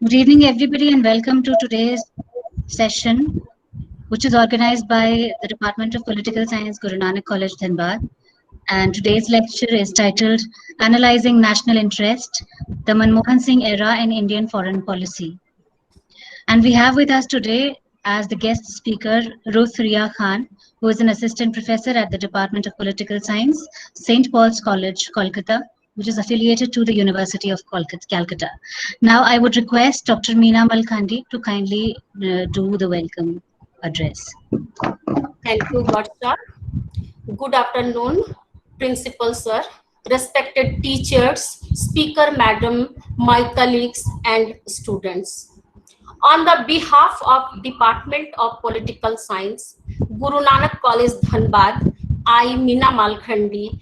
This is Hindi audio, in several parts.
Good evening, everybody, and welcome to today's session, which is organized by the Department of Political Science, Guru Nanak College, Dhanbad. And today's lecture is titled Analyzing National Interest, the Manmohan Singh Era in Indian Foreign Policy. And we have with us today as the guest speaker, Ruth Ria Khan, who is an assistant professor at the Department of Political Science, St. Paul's College, Kolkata, which is affiliated to the University of Calcutta. Now, I would request Dr. Meena Malkhandi to kindly do the welcome address. Thank you, Varsha. Good afternoon, Principal Sir, respected teachers, Speaker Madam, my colleagues and students. On the behalf of Department of Political Science, Guru Nanak College, Dhanbad, I, Meena Malkhandi,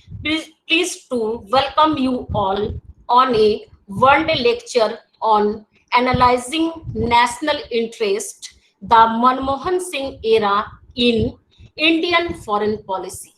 pleased to welcome you all on a one-day lecture on analyzing national interest, the Manmohan Singh era in Indian foreign policy.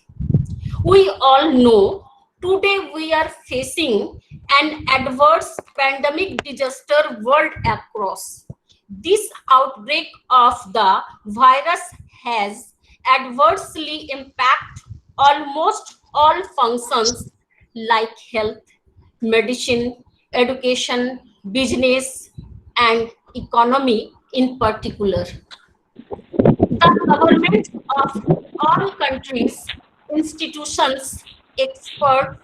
We all know today we are facing an adverse pandemic disaster world across. This outbreak of the virus has adversely impacted almost all functions like health, medicine, education, business, and economy in particular. The governments of all countries, institutions, experts,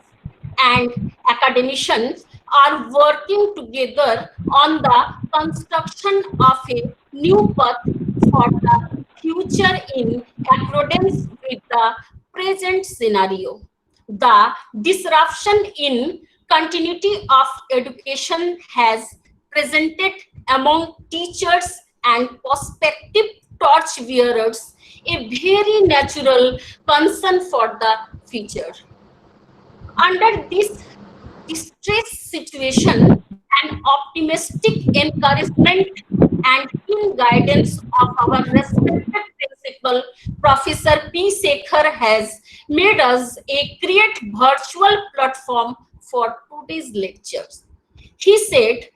and academicians are working together on the construction of a new path for the future in accordance with the present scenario. The disruption in continuity of education has presented among teachers and prospective torch bearers a very natural concern for the future. Under this distress situation, an optimistic encouragement and keen guidance of our respected principal, Professor P. Shekhar, has made us a create virtual platform for today's lectures. He said,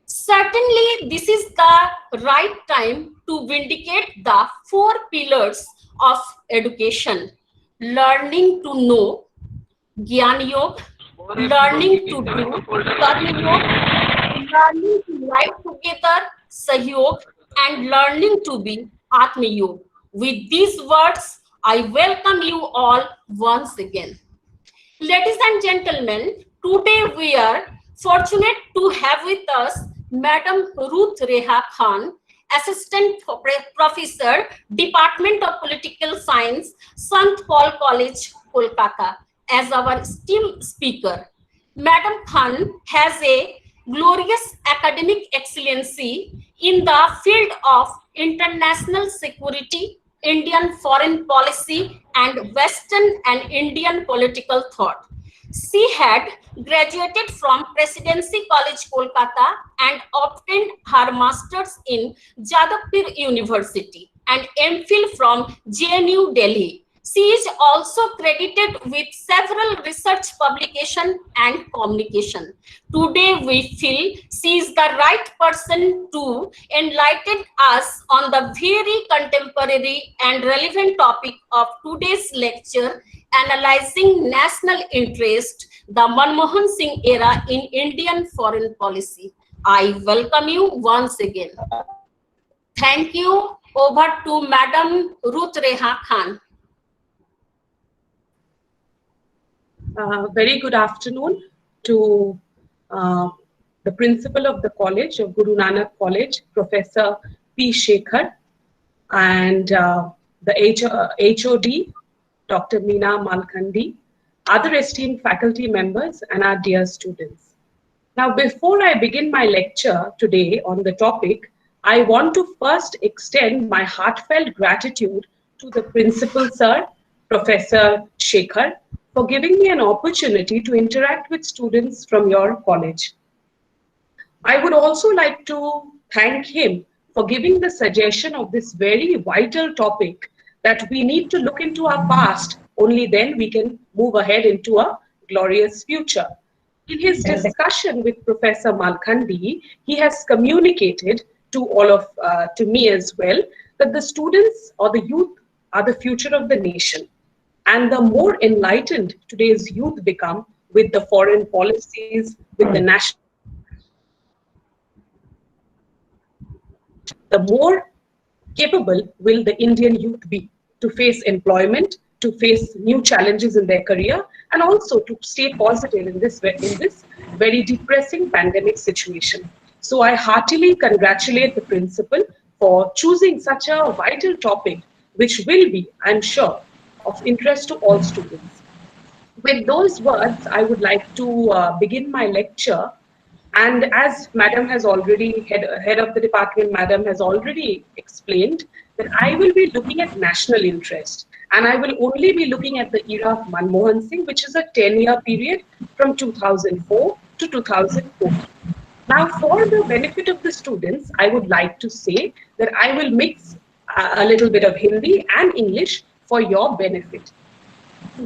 certainly, this is the right time to vindicate the four pillars of education: learning to know, Gyan Yoga, learning to do, Karma Yoga, learning to live together, Sahyog, and learning to be Atma Yoga. With these words, I welcome you all once again. Ladies and gentlemen, today we are fortunate to have with us Madam Ruth Reha Khan, Assistant Professor, Department of Political Science, St. Paul College, Kolkata, as our esteemed speaker. Madam Khan has a glorious academic excellency in the field of international security, Indian foreign policy, and Western and Indian political thought. She had graduated from Presidency College, Kolkata, and obtained her master's in Jadavpur University and MPhil from JNU Delhi. She is also credited with several research publications and communication. Today, we feel she is the right person to enlighten us on the very contemporary and relevant topic of today's lecture, analyzing national interest, the Manmohan Singh era in Indian foreign policy. I welcome you once again. Thank you. Over to Madam Ruth Reha Khan. Very good afternoon to the principal of the college, of Guru Nanak College, Professor P. Shekhar, and the HOD, Dr. Meena Malkhandi, other esteemed faculty members, and our dear students. Now, before I begin my lecture today on the topic, I want to first extend my heartfelt gratitude to the principal, sir, Professor Shekhar, for giving me an opportunity to interact with students from your college. I would also like to thank him for giving the suggestion of this very vital topic that we need to look into our past, only then we can move ahead into a glorious future. In his discussion with Professor Malkhandi, he has communicated to all of to me as well that the students or the youth are the future of the nation, and the more enlightened today's youth become with the foreign policies, with the national, the more capable will the Indian youth be to face employment, to face new challenges in their career, and also to stay positive in this very depressing pandemic situation. So I heartily congratulate the principal for choosing such a vital topic, which will be, I'm sure, of interest to all students. With those words, I would like to begin my lecture. And as Madam has already, head of the department, Madam has already explained that I will be looking at national interest. And I will only be looking at the era of Manmohan Singh, which is a 10-year period from 2004 to 2004. Now, for the benefit of the students, I would like to say that I will mix a little bit of Hindi and English for your benefit.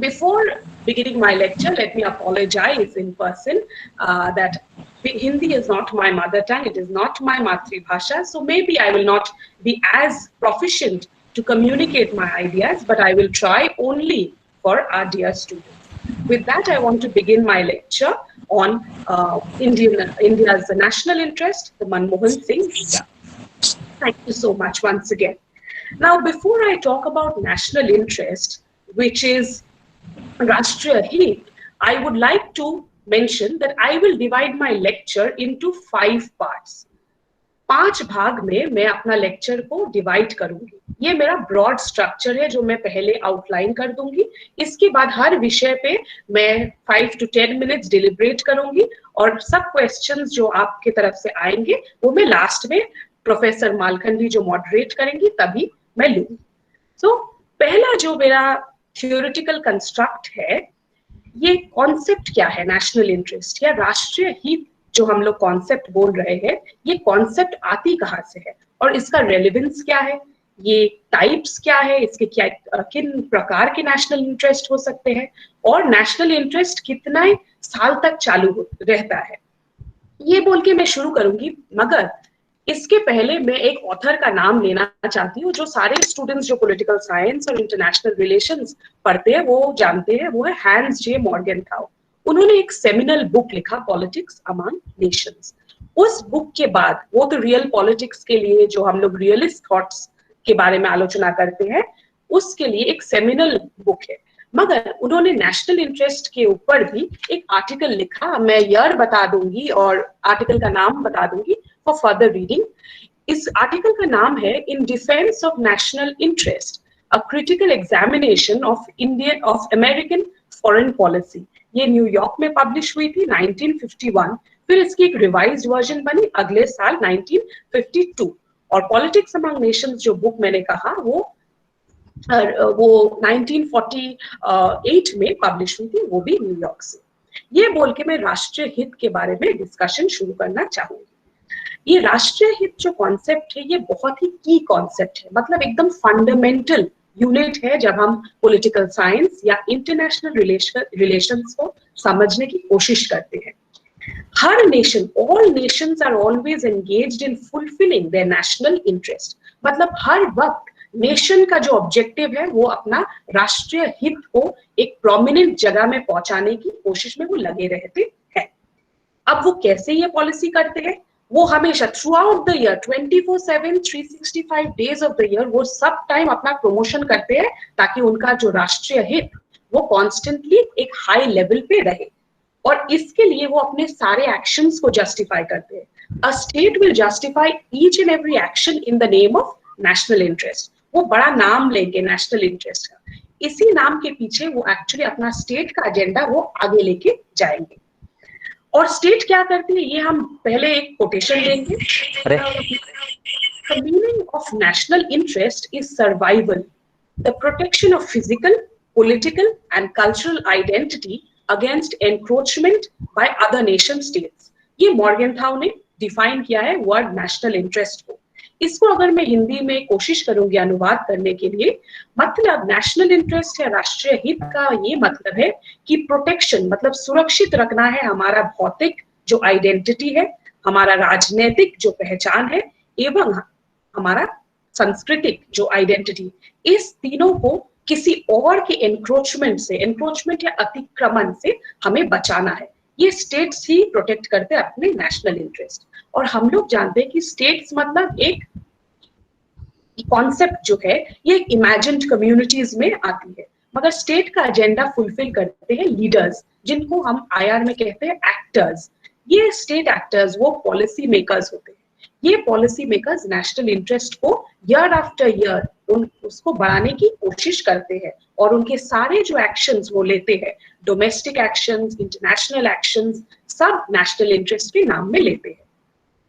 Before beginning my lecture, let me apologize in person that Hindi is not my mother tongue, it is not my Matri Bhasha, so maybe I will not be as proficient to communicate my ideas, but I will try only for our dear students. With that, I want to begin my lecture on India's national interest, the Manmohan Singh era. Thank you so much once again. Now, before I talk about national interest, which is Rashtriya Hit, I would like to mention that I will divide my lecture into 5 parts. 5 भाग में मैं अपना लेक्चर को डिवाइड करूंगी. ये मेरा ब्रॉड स्ट्रक्चर है जो मैं पहले आउटलाइन कर दूंगी. इसके बाद हर विषय पे मैं 5 to 10 मिनट्स डिलिब्रेट करूंगी और सब क्वेश्चंस जो आपके तरफ से आएंगे वो मैं लास्ट में प्रोफेसर मालखंडी जो मॉडरेट करेंगी तभी मैं लूंगी. सो पहला जो मेरा थियोरेटिकल कंस्ट्रक्ट है, ये कॉन्सेप्ट क्या है नेशनल इंटरेस्ट या राष्ट्रीय हित जो हम लोग कॉन्सेप्ट बोल रहे हैं, ये कॉन्सेप्ट आती कहाँ से है और इसका रेलेवेंस क्या है, ये टाइप्स क्या है, इसके क्या किन प्रकार के नेशनल इंटरेस्ट हो सकते हैं और नेशनल इंटरेस्ट कितना साल तक चालू रहता है, ये बोल के मैं शुरू करूंगी. मगर इसके पहले मैं एक ऑथर का नाम लेना चाहती हूँ जो सारे स्टूडेंट्स जो पॉलिटिकल साइंस और इंटरनेशनल रिलेशंस पढ़ते हैं वो जानते हैं. वो है हैंस जे मॉर्गेनथाउ. उन्होंने एक सेमिनल बुक लिखा पॉलिटिक्स अमंग नेशंस. उस बुक के बाद वो तो रियल पॉलिटिक्स के लिए जो हम लोग रियलिस्ट थॉट्स के बारे में आलोचना करते हैं उसके लिए एक सेमिनल बुक है. मगर उन्होंने नेशनल इंटरेस्ट के ऊपर भी एक आर्टिकल लिखा. मैं ईयर बता दूंगी और आर्टिकल का नाम बता दूंगी फॉर फर्दर रीडिंग. इस आर्टिकल का नाम है in defence of national interest, a critical examination of Indian of American foreign policy. ये न्यूयॉर्क में पब्लिश हुई थी 1951. फिर इसकी एक रिवाइज्ड वर्जन बनी अगले साल 1952. और पॉलिटिक्स अमंग नेशंस जो बुक मैंने कहा वो 1948 में पब्लिश हुई थी, वो भी न्यूयॉर्क से. ये बोल के मैं राष्ट्रीय हित के बारे में डिस्कशन शुरू करना चाहूंगी. ये राष्ट्रीय हित जो कॉन्सेप्ट है ये बहुत ही की कॉन्सेप्ट है, मतलब एकदम फंडामेंटल यूनिट है जब हम पॉलिटिकल साइंस या इंटरनेशनल रिलेशंस को समझने की कोशिश करते हैं. हर nation, all nations are always engaged in fulfilling their national interest. मतलब हर वक्त नेशन का जो ऑब्जेक्टिव है वो अपना राष्ट्रीय हित को एक प्रोमिनेंट जगह में पहुंचाने की कोशिश में वो लगे रहते हैं. अब वो कैसे ये पॉलिसी करते हैं, वो हमेशा through out the year 24/7 365 days of the year वो सब टाइम अपना प्रमोशन करते हैं ताकि उनका जो राष्ट्रीय हित वो कॉन्स्टेंटली एक हाई लेवल पे रहे. और इसके लिए वो अपने सारे एक्शंस को जस्टिफाई करते हैं. A state will justify each and every action in the name of national interest. वो बड़ा नाम लेंगे नेशनल इंटरेस्ट का. इसी नाम के पीछे वो एक्चुअली अपना स्टेट का एजेंडा वो आगे लेके जाएंगे. और स्टेट क्या करती है ये हम पहले एक कोटेशन देंगे. The meaning of national interest is survival, the protection of physical, political and cultural identity against encroachment by other nation states. ये मॉर्गेनथाउ ने डिफाइन किया है वर्ड नेशनल इंटरेस्ट को. इसको अगर मैं हिंदी में कोशिश करूंगी अनुवाद करने के लिए, मतलब नेशनल इंटरेस्ट या राष्ट्रीय हित का ये मतलब है कि प्रोटेक्शन, मतलब सुरक्षित रखना है हमारा भौतिक जो आइडेंटिटी है, हमारा राजनीतिक जो पहचान है, एवं हमारा सांस्कृतिक जो आइडेंटिटी, इस तीनों को किसी और के एनक्रोचमेंट से, एनक्रोचमेंट या अतिक्रमण से हमें बचाना है। ये स्टेट्स ही प्रोटेक्ट करते हैं अपने नेशनल इंटरेस्ट। और हम लोग जानते हैं कि स्टेट्स मतलब एक कॉन्सेप्ट जो है ये इमेजिन्ड कम्युनिटीज में आती है, मगर स्टेट का एजेंडा फुलफिल करते हैं लीडर्स, जिनको हम आईआर में कहते हैं एक्टर्स। ये स्टेट एक्टर्स वो पॉलिसी मेकर्स होते हैं। ये पॉलिसी मेकर्स नेशनल इंटरेस्ट को ईयर आफ्टर ईयर उसको बढ़ाने की कोशिश करते हैं, और उनके सारे जो एक्शंस वो लेते हैं, डोमेस्टिक एक्शंस, इंटरनेशनल एक्शंस, सब नेशनल इंटरेस्ट के नाम में लेते हैं।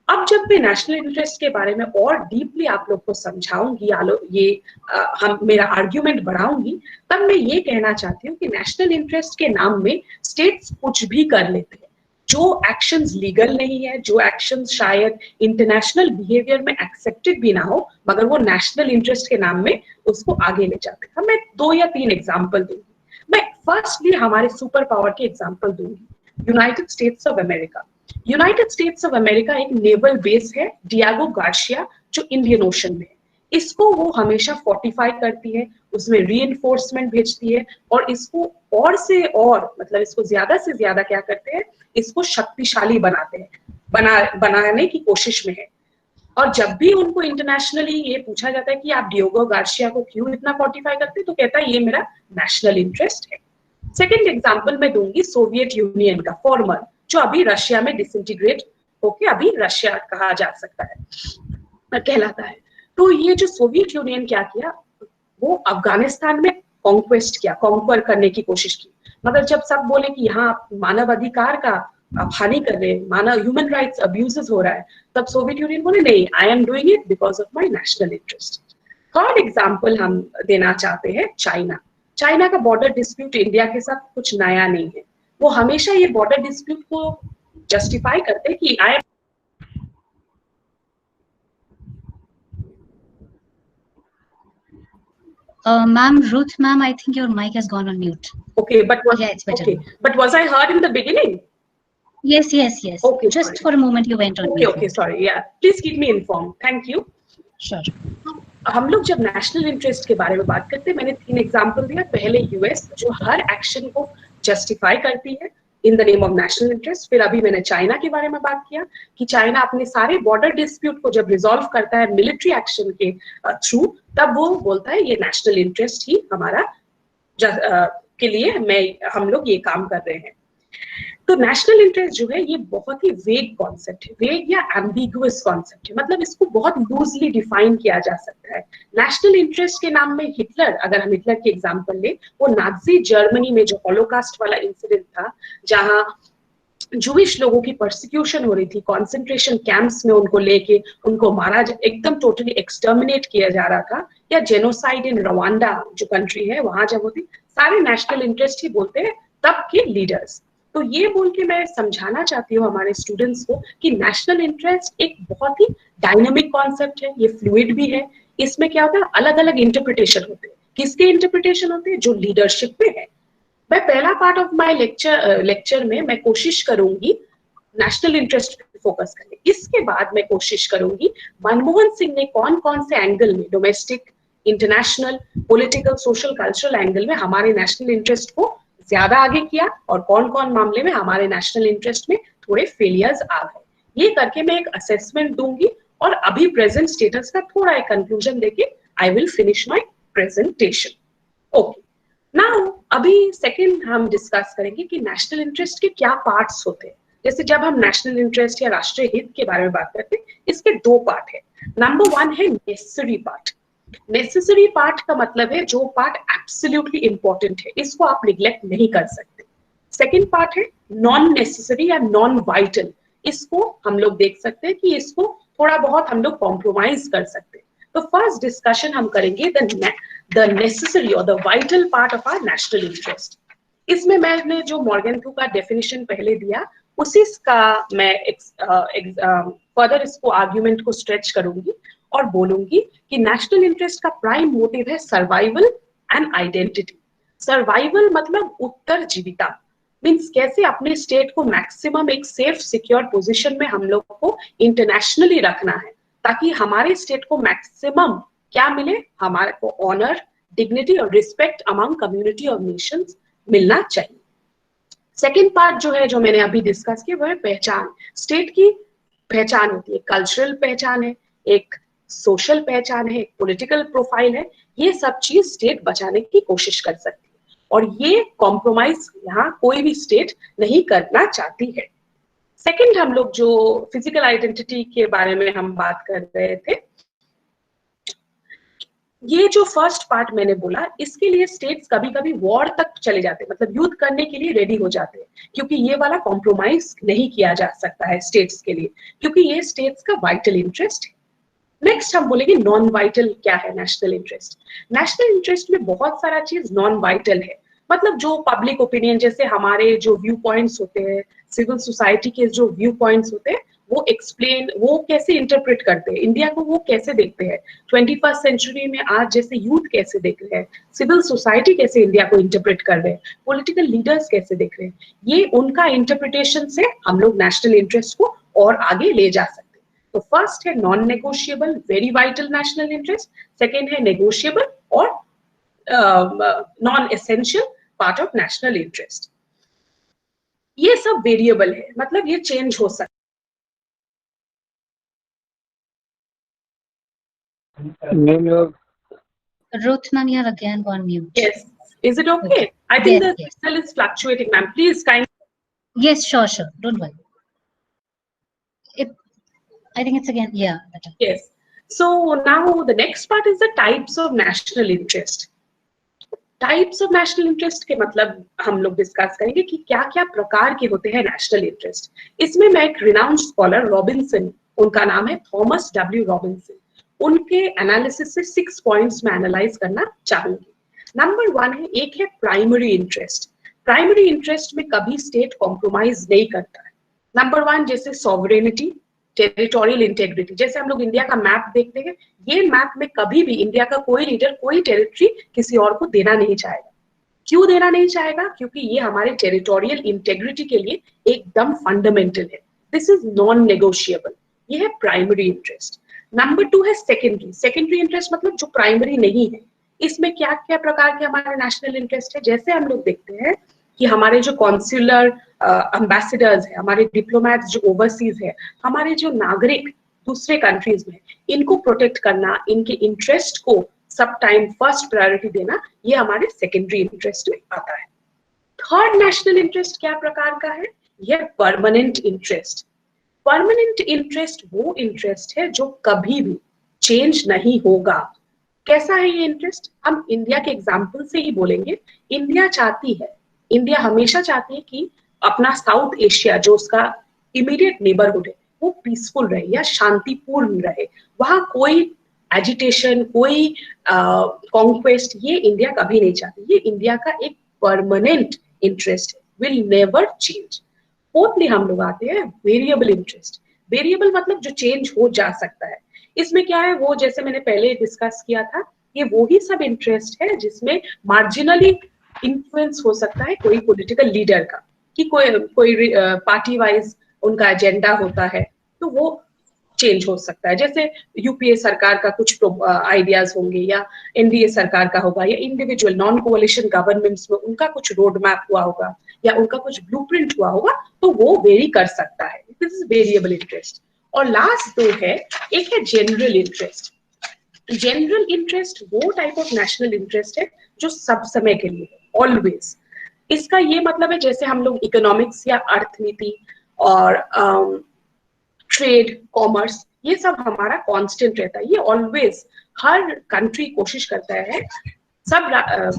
अब जब मैं नेशनल इंटरेस्ट के बारे में और डीपली आप लोग को समझाऊंगी, हम मेरा आर्ग्यूमेंट बढ़ाऊंगी, तब मैं ये कहना चाहती हूँ कि नेशनल इंटरेस्ट के नाम में स्टेट्स कुछ भी कर लेते हैं। जो एक्शंस लीगल नहीं है, जो एक्शंस शायद इंटरनेशनल बिहेवियर में एक्सेप्टेड भी ना हो, मगर वो नेशनल इंटरेस्ट के नाम में उसको आगे ले जाते हैं। मैं 2 या 3 एग्जाम्पल दूंगी। मैं फर्स्टली हमारे सुपर पावर के एग्जाम्पल दूंगी, United states of America. United states of America एक नेवल बेस है, डियागो गार्सिया, जो इंडियन ओशन में है। इसको वो हमेशा फोर्टिफाई करती है, उसमें रीइंफोर्समेंट भेजती है, और इसको और से और, मतलब इसको ज्यादा से ज्यादा क्या करते हैं, इसको शक्तिशाली बनाते हैं, बनाने की कोशिश में है। और जब भी उनको इंटरनेशनली ये पूछा जाता है कि आप डियागो गार्सिया को क्यों इतना फोर्टिफाई करते हैं, तो कहता है ये मेरा नेशनल इंटरेस्ट है। सेकेंड एग्जाम्पल मैं दूंगी सोवियत यूनियन का, फॉर्मर, जो अभी रशिया में डिसइंटीग्रेट होके अभी रशिया कहा जा सकता है, कहलाता है। तो ये जो सोवियत यूनियन क्या किया, वो अफगानिस्तान में कॉन्क्वेस्ट किया, कॉन्क्वर करने की कोशिश की। मगर जब सब बोले कि यहाँ मानव अधिकार का आप हानि कर रहे हैं, मानव ह्यूमन राइट्स अब्यूजेस हो रहा है, तब सोवियत यूनियन बोले नहीं, I am doing it because of my national interest. Third example हम देना चाहते हैं चाइना। चाइना का बॉर्डर डिस्प्यूट इंडिया के साथ कुछ नया नहीं है। वो हमेशा ये बॉर्डर डिस्प्यूट को जस्टिफाई करते कि I am Ma'am, Ruth, ma'am, I think your mic has gone on mute. Okay, but yeah, it's better. Okay, but was I heard in the beginning? Yes. Okay, just sorry. for a moment you went on mute. Okay, sorry. Yeah, please keep me informed. Thank you. Sure. हम लोग जब नेशनल इंटरेस्ट के बारे में बात करते हैं, मैंने 3 एग्जाम्पल दिया। पहले यूएस, जो हर एक्शन को जस्टिफाई करती है in the name of national interest. फिर अभी मैंने चाइना के बारे में बात किया कि चाइना अपने सारे बॉर्डर डिस्प्यूट को जब रिजॉल्व करता है मिलिट्री एक्शन के थ्रू, तब वो बोलता है ये नेशनल इंटरेस्ट ही हमारा के लिए हम लोग ये काम कर रहे हैं। तो नेशनल इंटरेस्ट जो है ये बहुत ही वेग कॉन्सेप्ट है, वेग या एम्बिगुअस कॉन्सेप्ट है, मतलब इसको बहुत लूजली डिफाइन किया जा सकता है। नेशनल इंटरेस्ट के नाम में हिटलर, अगर हम हिटलर की एग्जांपल लें, वो नाजी जर्मनी में जो हॉलोकास्ट वाला इंसिडेंट था, जहां जूइश लोगों की परसिक्यूशन हो रही थी, कॉन्सेंट्रेशन कैंप्स में उनको लेके उनको मारा, एकदम टोटली एक्सटर्मिनेट किया जा रहा था, या जेनोसाइड इन रवांडा जो कंट्री है वहां जब होती, सारे नेशनल इंटरेस्ट ही बोलते हैं तब के लीडर्स। तो ये बोल के मैं समझाना चाहती हूँ हमारे स्टूडेंट्स को कि नेशनल इंटरेस्ट एक बहुत ही डायनामिक कॉन्सेप्ट है, ये फ्लूइड भी है। इसमें क्या होता है, अलग अलग इंटरप्रिटेशन होते हैं। किसके इंटरप्रिटेशन होते हैं? जो लीडरशिप में है। मैं पहला पार्ट ऑफ माय लेक्चर में मैं कोशिश करूंगी नेशनल इंटरेस्ट पे फोकस करने। इसके बाद मैं कोशिश करूंगी मनमोहन सिंह ने कौन कौन से एंगल में, domestic, international, political, social, cultural angle में हमारे नेशनल इंटरेस्ट को ज्यादा आगे किया, और कौन कौन मामले में हमारे नेशनल इंटरेस्ट में थोड़े फेलियर्स आ गए। ये करके मैं एक असेसमेंट दूंगी, और अभी प्रेजेंट स्टेटस का थोड़ा एक कंक्लूजन देके I will finish my presentation. Okay, now अभी सेकंड हम डिस्कस करेंगे कि नेशनल इंटरेस्ट के क्या पार्ट्स होते हैं। जैसे जब हम नेशनल इंटरेस्ट या राष्ट्रीय हित के बारे में बात करते हैं, इसके 2 पार्ट है। नंबर 1 है नेसेसरी पार्ट। नेसेसरी पार्ट का मतलब है जो पार्ट एब्सोल्युटली इंपॉर्टेंट है, इसको आप निग्लेक्ट नहीं कर सकते। सेकंड पार्ट है नॉन नेसेसरी या नॉन वाइटल। इसको हम लोग देख सकते हैं कि इसको थोड़ा बहुत हम लोग कॉम्प्रोमाइज कर सकते हैं। तो फर्स्ट डिस्कशन हम करेंगे द नेसेसरी और the vital part of our national interest. इसमें मैंने जो मॉर्गेनथ्यू का डेफिनेशन पहले दिया, उसी का मैं फर्दर इसको आर्ग्यूमेंट को स्ट्रेच करूंगी, और बोलूंगी कि नेशनल इंटरेस्ट का प्राइम मोटिव है सर्वाइवल एंड आइडेंटिटी। सर्वाइवल मतलब उत्तरजीविता, मीन्स कैसे अपने स्टेट को मैक्सिमम एक सेफ सिक्योर पोजीशन में हम लोग को इंटरनेशनली रखना है, ताकि हमारे स्टेट को मैक्सिमम क्या मिले, हमारे को ऑनर, डिग्निटी और रिस्पेक्ट अमंग कम्युनिटी और नेशंस मिलना चाहिए। सेकेंड पार्ट जो है, जो मैंने अभी डिस्कस किया, वो है पहचान। स्टेट की पहचान होती है, कल्चरल पहचान है, एक सोशल पहचान है, एक पॉलिटिकल प्रोफाइल है। ये सब चीज स्टेट बचाने की कोशिश कर सकती है और ये कॉम्प्रोमाइज यहाँ कोई भी स्टेट नहीं करना चाहती है। सेकंड, हम लोग जो फिजिकल आइडेंटिटी के बारे में हम बात कर रहे थे, ये जो फर्स्ट पार्ट मैंने बोला, इसके लिए स्टेट्स कभी कभी वॉर तक चले जाते हैं, मतलब युद्ध करने के लिए रेडी हो जाते हैं, क्योंकि ये वाला कॉम्प्रोमाइज नहीं किया जा सकता है स्टेट्स के लिए, क्योंकि ये स्टेट्स का वाइटल इंटरेस्ट है। नेक्स्ट हम बोलेंगे नॉन वाइटल क्या है नेशनल इंटरेस्ट। नेशनल इंटरेस्ट में बहुत सारा चीज नॉन वाइटल है, मतलब जो पब्लिक ओपिनियन, जैसे हमारे जो व्यू पॉइंट्स होते हैं, सिविल सोसाइटी के जो व्यू पॉइंट्स होते हैं, वो एक्सप्लेन, वो कैसे इंटरप्रेट करते हैं इंडिया को, वो कैसे देखते हैं 21st सेंचुरी में, आज जैसे यूथ कैसे देख रहे हैं, सिविल सोसाइटी कैसे इंडिया को इंटरप्रेट कर रहे हैं, पॉलिटिकल लीडर्स कैसे देख रहे हैं, ये उनका इंटरप्रिटेशन से हम लोग नेशनल इंटरेस्ट को और आगे ले जा सकते हैं। तो फर्स्ट है non negotiable very vital national interest, second है नेगोशिएबल और non essential part of national interest. ये सब वेरिएबल है, मतलब ये चेंज हो सकता है। Ruth, ma'am, you have again gone mute. Yes. Is it okay? I think the signal is fluctuating, ma'am. Please kindly. Yes, sure. Don't worry. I think it's again, yeah. Better. Yes. So now the next part is the types of national interest. Types of national interest के मतलब हम लोग डिस्कस करेंगे कि क्या क्या प्रकार के होते हैं नेशनल इंटरेस्ट। इसमें मैं एक रिनाउंड स्कॉलर रॉबिन्सन, उनका नाम है थॉमस डब्ल्यू रॉबिन्सन, उनके एनालिसिस से 6 पॉइंट्स में एनालाइज करना चाहूंगी। नंबर 1 है, एक है प्राइमरी इंटरेस्ट। प्राइमरी इंटरेस्ट में कभी स्टेट कॉम्प्रोमाइज नहीं करता है। नंबर 1 जैसे सॉवरेनिटी, टेरिटोरियल इंटेग्रिटी। जैसे हम लोग इंडिया का मैप देखते हैं, ये मैप में कभी भी इंडिया का कोई लीडर कोई टेरिटरी किसी और को देना नहीं चाहेगा। क्यों देना नहीं चाहेगा? क्योंकि ये हमारे टेरिटोरियल इंटेग्रिटी के लिए एकदम फंडामेंटल है। This is non negotiable. ये है प्राइमरी इंटरेस्ट। नंबर 2 है सेकेंडरी। सेकेंडरी इंटरेस्ट मतलब जो प्राइमरी नहीं है। इसमें क्या क्या प्रकार के हमारे नेशनल इंटरेस्ट है? जैसे हम लोग देखते हैं कि हमारे जो कॉन्सुलर एम्बेसडर्स है, हमारे डिप्लोमेट्स जो ओवरसीज है, हमारे जो नागरिक दूसरे कंट्रीज में, इनको प्रोटेक्ट करना, इनके इंटरेस्ट को सब टाइम फर्स्ट प्रायोरिटी देना, ये हमारे सेकेंडरी इंटरेस्ट में आता है। थर्ड नेशनल इंटरेस्ट क्या प्रकार का है? यह परमानेंट इंटरेस्ट। परमानेंट इंटरेस्ट वो इंटरेस्ट है जो कभी भी चेंज नहीं होगा। कैसा है ये इंटरेस्ट? हम इंडिया के एग्जाम्पल से ही बोलेंगे। इंडिया हमेशा चाहती है कि अपना साउथ एशिया जो उसका इमीडिएट नेबरहुड है वो पीसफुल रहे या शांतिपूर्ण रहे, वहां कोई एजिटेशन, कोई कॉन्क्वेस्ट, ये इंडिया कभी नहीं चाहती। ये इंडिया का एक परमानेंट इंटरेस्ट है, विल नेवर चेंज। फोर्थली हम लोग आते हैं वेरिएबल इंटरेस्ट। वेरिएबल मतलब जो चेंज हो जा सकता है। इसमें क्या है, वो जैसे मैंने पहले डिस्कस किया था, ये वही सब इंटरेस्ट है जिसमें मार्जिनली इन्फ्लुएंस हो सकता है कोई पॉलिटिकल लीडर का, कि कोई पार्टी वाइज उनका एजेंडा होता है तो वो चेंज हो सकता है। जैसे यूपीए सरकार का कुछ आइडियाज होंगे, या एनडीए सरकार का होगा, या इंडिविजुअल नॉन कोalition गवर्नमेंट्स में उनका कुछ रोड मैप हुआ होगा, या उनका कुछ ब्लूप्रिंट हुआ होगा, तो वो वेरी कर सकता है। This is variable interest. और लास्ट 2 है, एक है जनरल इंटरेस्ट। जनरल इंटरेस्ट वो टाइप ऑफ नेशनल इंटरेस्ट है जो सब समय के लिए, ऑलवेज। इसका ये मतलब है, जैसे हम लोग इकोनॉमिक्स या अर्थनीति और ट्रेड, कॉमर्स, ये सब हमारा कांस्टेंट रहता है। ये ऑलवेज हर कंट्री कोशिश करता है, सब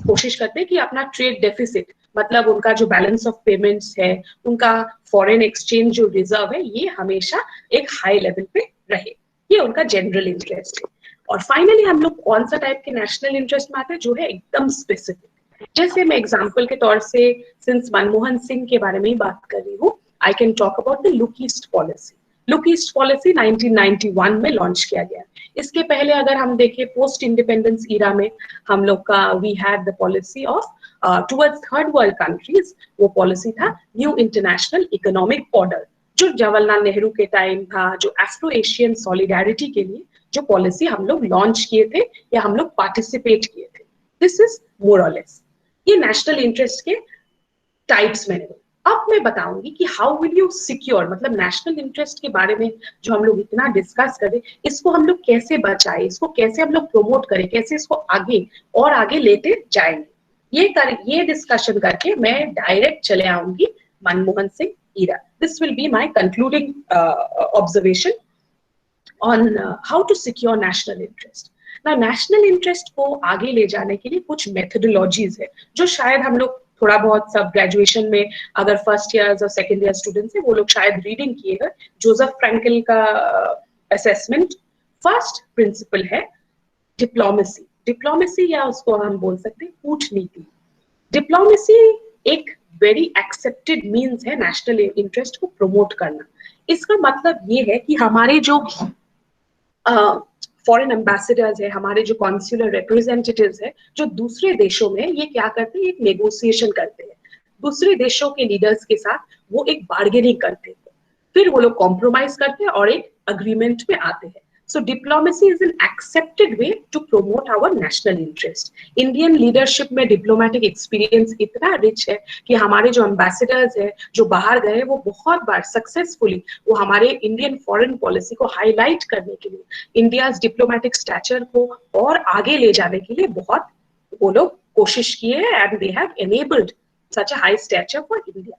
कोशिश करते हैं कि अपना ट्रेड डेफिसिट, मतलब उनका जो बैलेंस ऑफ पेमेंट्स है, उनका फॉरेन एक्सचेंज जो रिजर्व है, ये हमेशा एक हाई लेवल पे रहे। ये उनका जनरल इंटरेस्ट है। और फाइनली हम लोग कौन सा टाइप के नेशनल इंटरेस्ट में आते हैं, जो है एकदम स्पेसिफिक। जैसे मैं एग्जांपल के तौर से, सिंस मनमोहन सिंह के बारे में ही बात कर रही हूँ, I can talk about the look east policy. Look east policy 1991 में लॉन्च किया गया। इसके पहले अगर हम देखें पोस्ट इंडिपेंडेंस ईरा में हम लोग का we had the policy of towards third world countries, वो पॉलिसी था न्यू इंटरनेशनल इकोनॉमिक ऑर्डर, जो जवाहरलाल नेहरू के टाइम था, जो एफ्रो एशियन सॉलिडारिटी के लिए जो पॉलिसी हम लोग लॉन्च किए थे या हम लोग पार्टिसिपेट किए थे। दिस इज मोर और लेस ये नेशनल इंटरेस्ट के टाइप्स में। अब मैं बताऊंगी कि हाउ विल यू सिक्योर, मतलब नेशनल इंटरेस्ट के बारे में जो हम लोग इतना डिस्कस करें, इसको हम लोग कैसे बचाएं, इसको कैसे हम लोग प्रमोट करें, कैसे इसको आगे और आगे लेते जाएंगे, ये डिस्कशन करके मैं डायरेक्ट चले आऊंगी Manmohan Singh era. This will be my concluding observation on how to secure national interest. ना नेशनल इंटरेस्ट को आगे ले जाने के लिए कुछ मेथोडोलॉजीज है जो शायद हम लोग थोड़ा बहुत सब ग्रेजुएशन में अगर फर्स्ट ईयर और सेकेंड ईयर स्टूडेंट्स है वो लोग शायद रीडिंग किएगा जोसेफ फ्रैंकल का असेसमेंट। फर्स्ट प्रिंसिपल है डिप्लोमेसी। डिप्लोमेसी या उसको हम बोल सकते हैं कूटनीति। डिप्लोमेसी एक वेरी एक्सेप्टेड मीन्स है नेशनल इंटरेस्ट को प्रमोट करना। इसका मतलब ये है कि हमारे जो फॉरेन एम्बेसडर्स है, हमारे जो कॉन्सुलर रिप्रेजेंटेटिव्स है, जो दूसरे देशों में ये क्या करते हैं, एक नेगोशिएशन करते हैं दूसरे देशों के लीडर्स के साथ, वो एक बार्गेनिंग करते हैं, फिर वो लोग कॉम्प्रोमाइज करते हैं और एक अग्रीमेंट में आते हैं। So diplomacy is an accepted way to promote our national interest. Indian leadership में diplomatic experience इतना rich है कि हमारे जो ambassadors है जो बाहर गए वो बहुत बार successfully वो हमारे Indian foreign policy को highlight करने के लिए India's diplomatic stature को और आगे ले जाने के लिए बहुत वो लोग कोशिश किए and they have enabled such a high stature for India.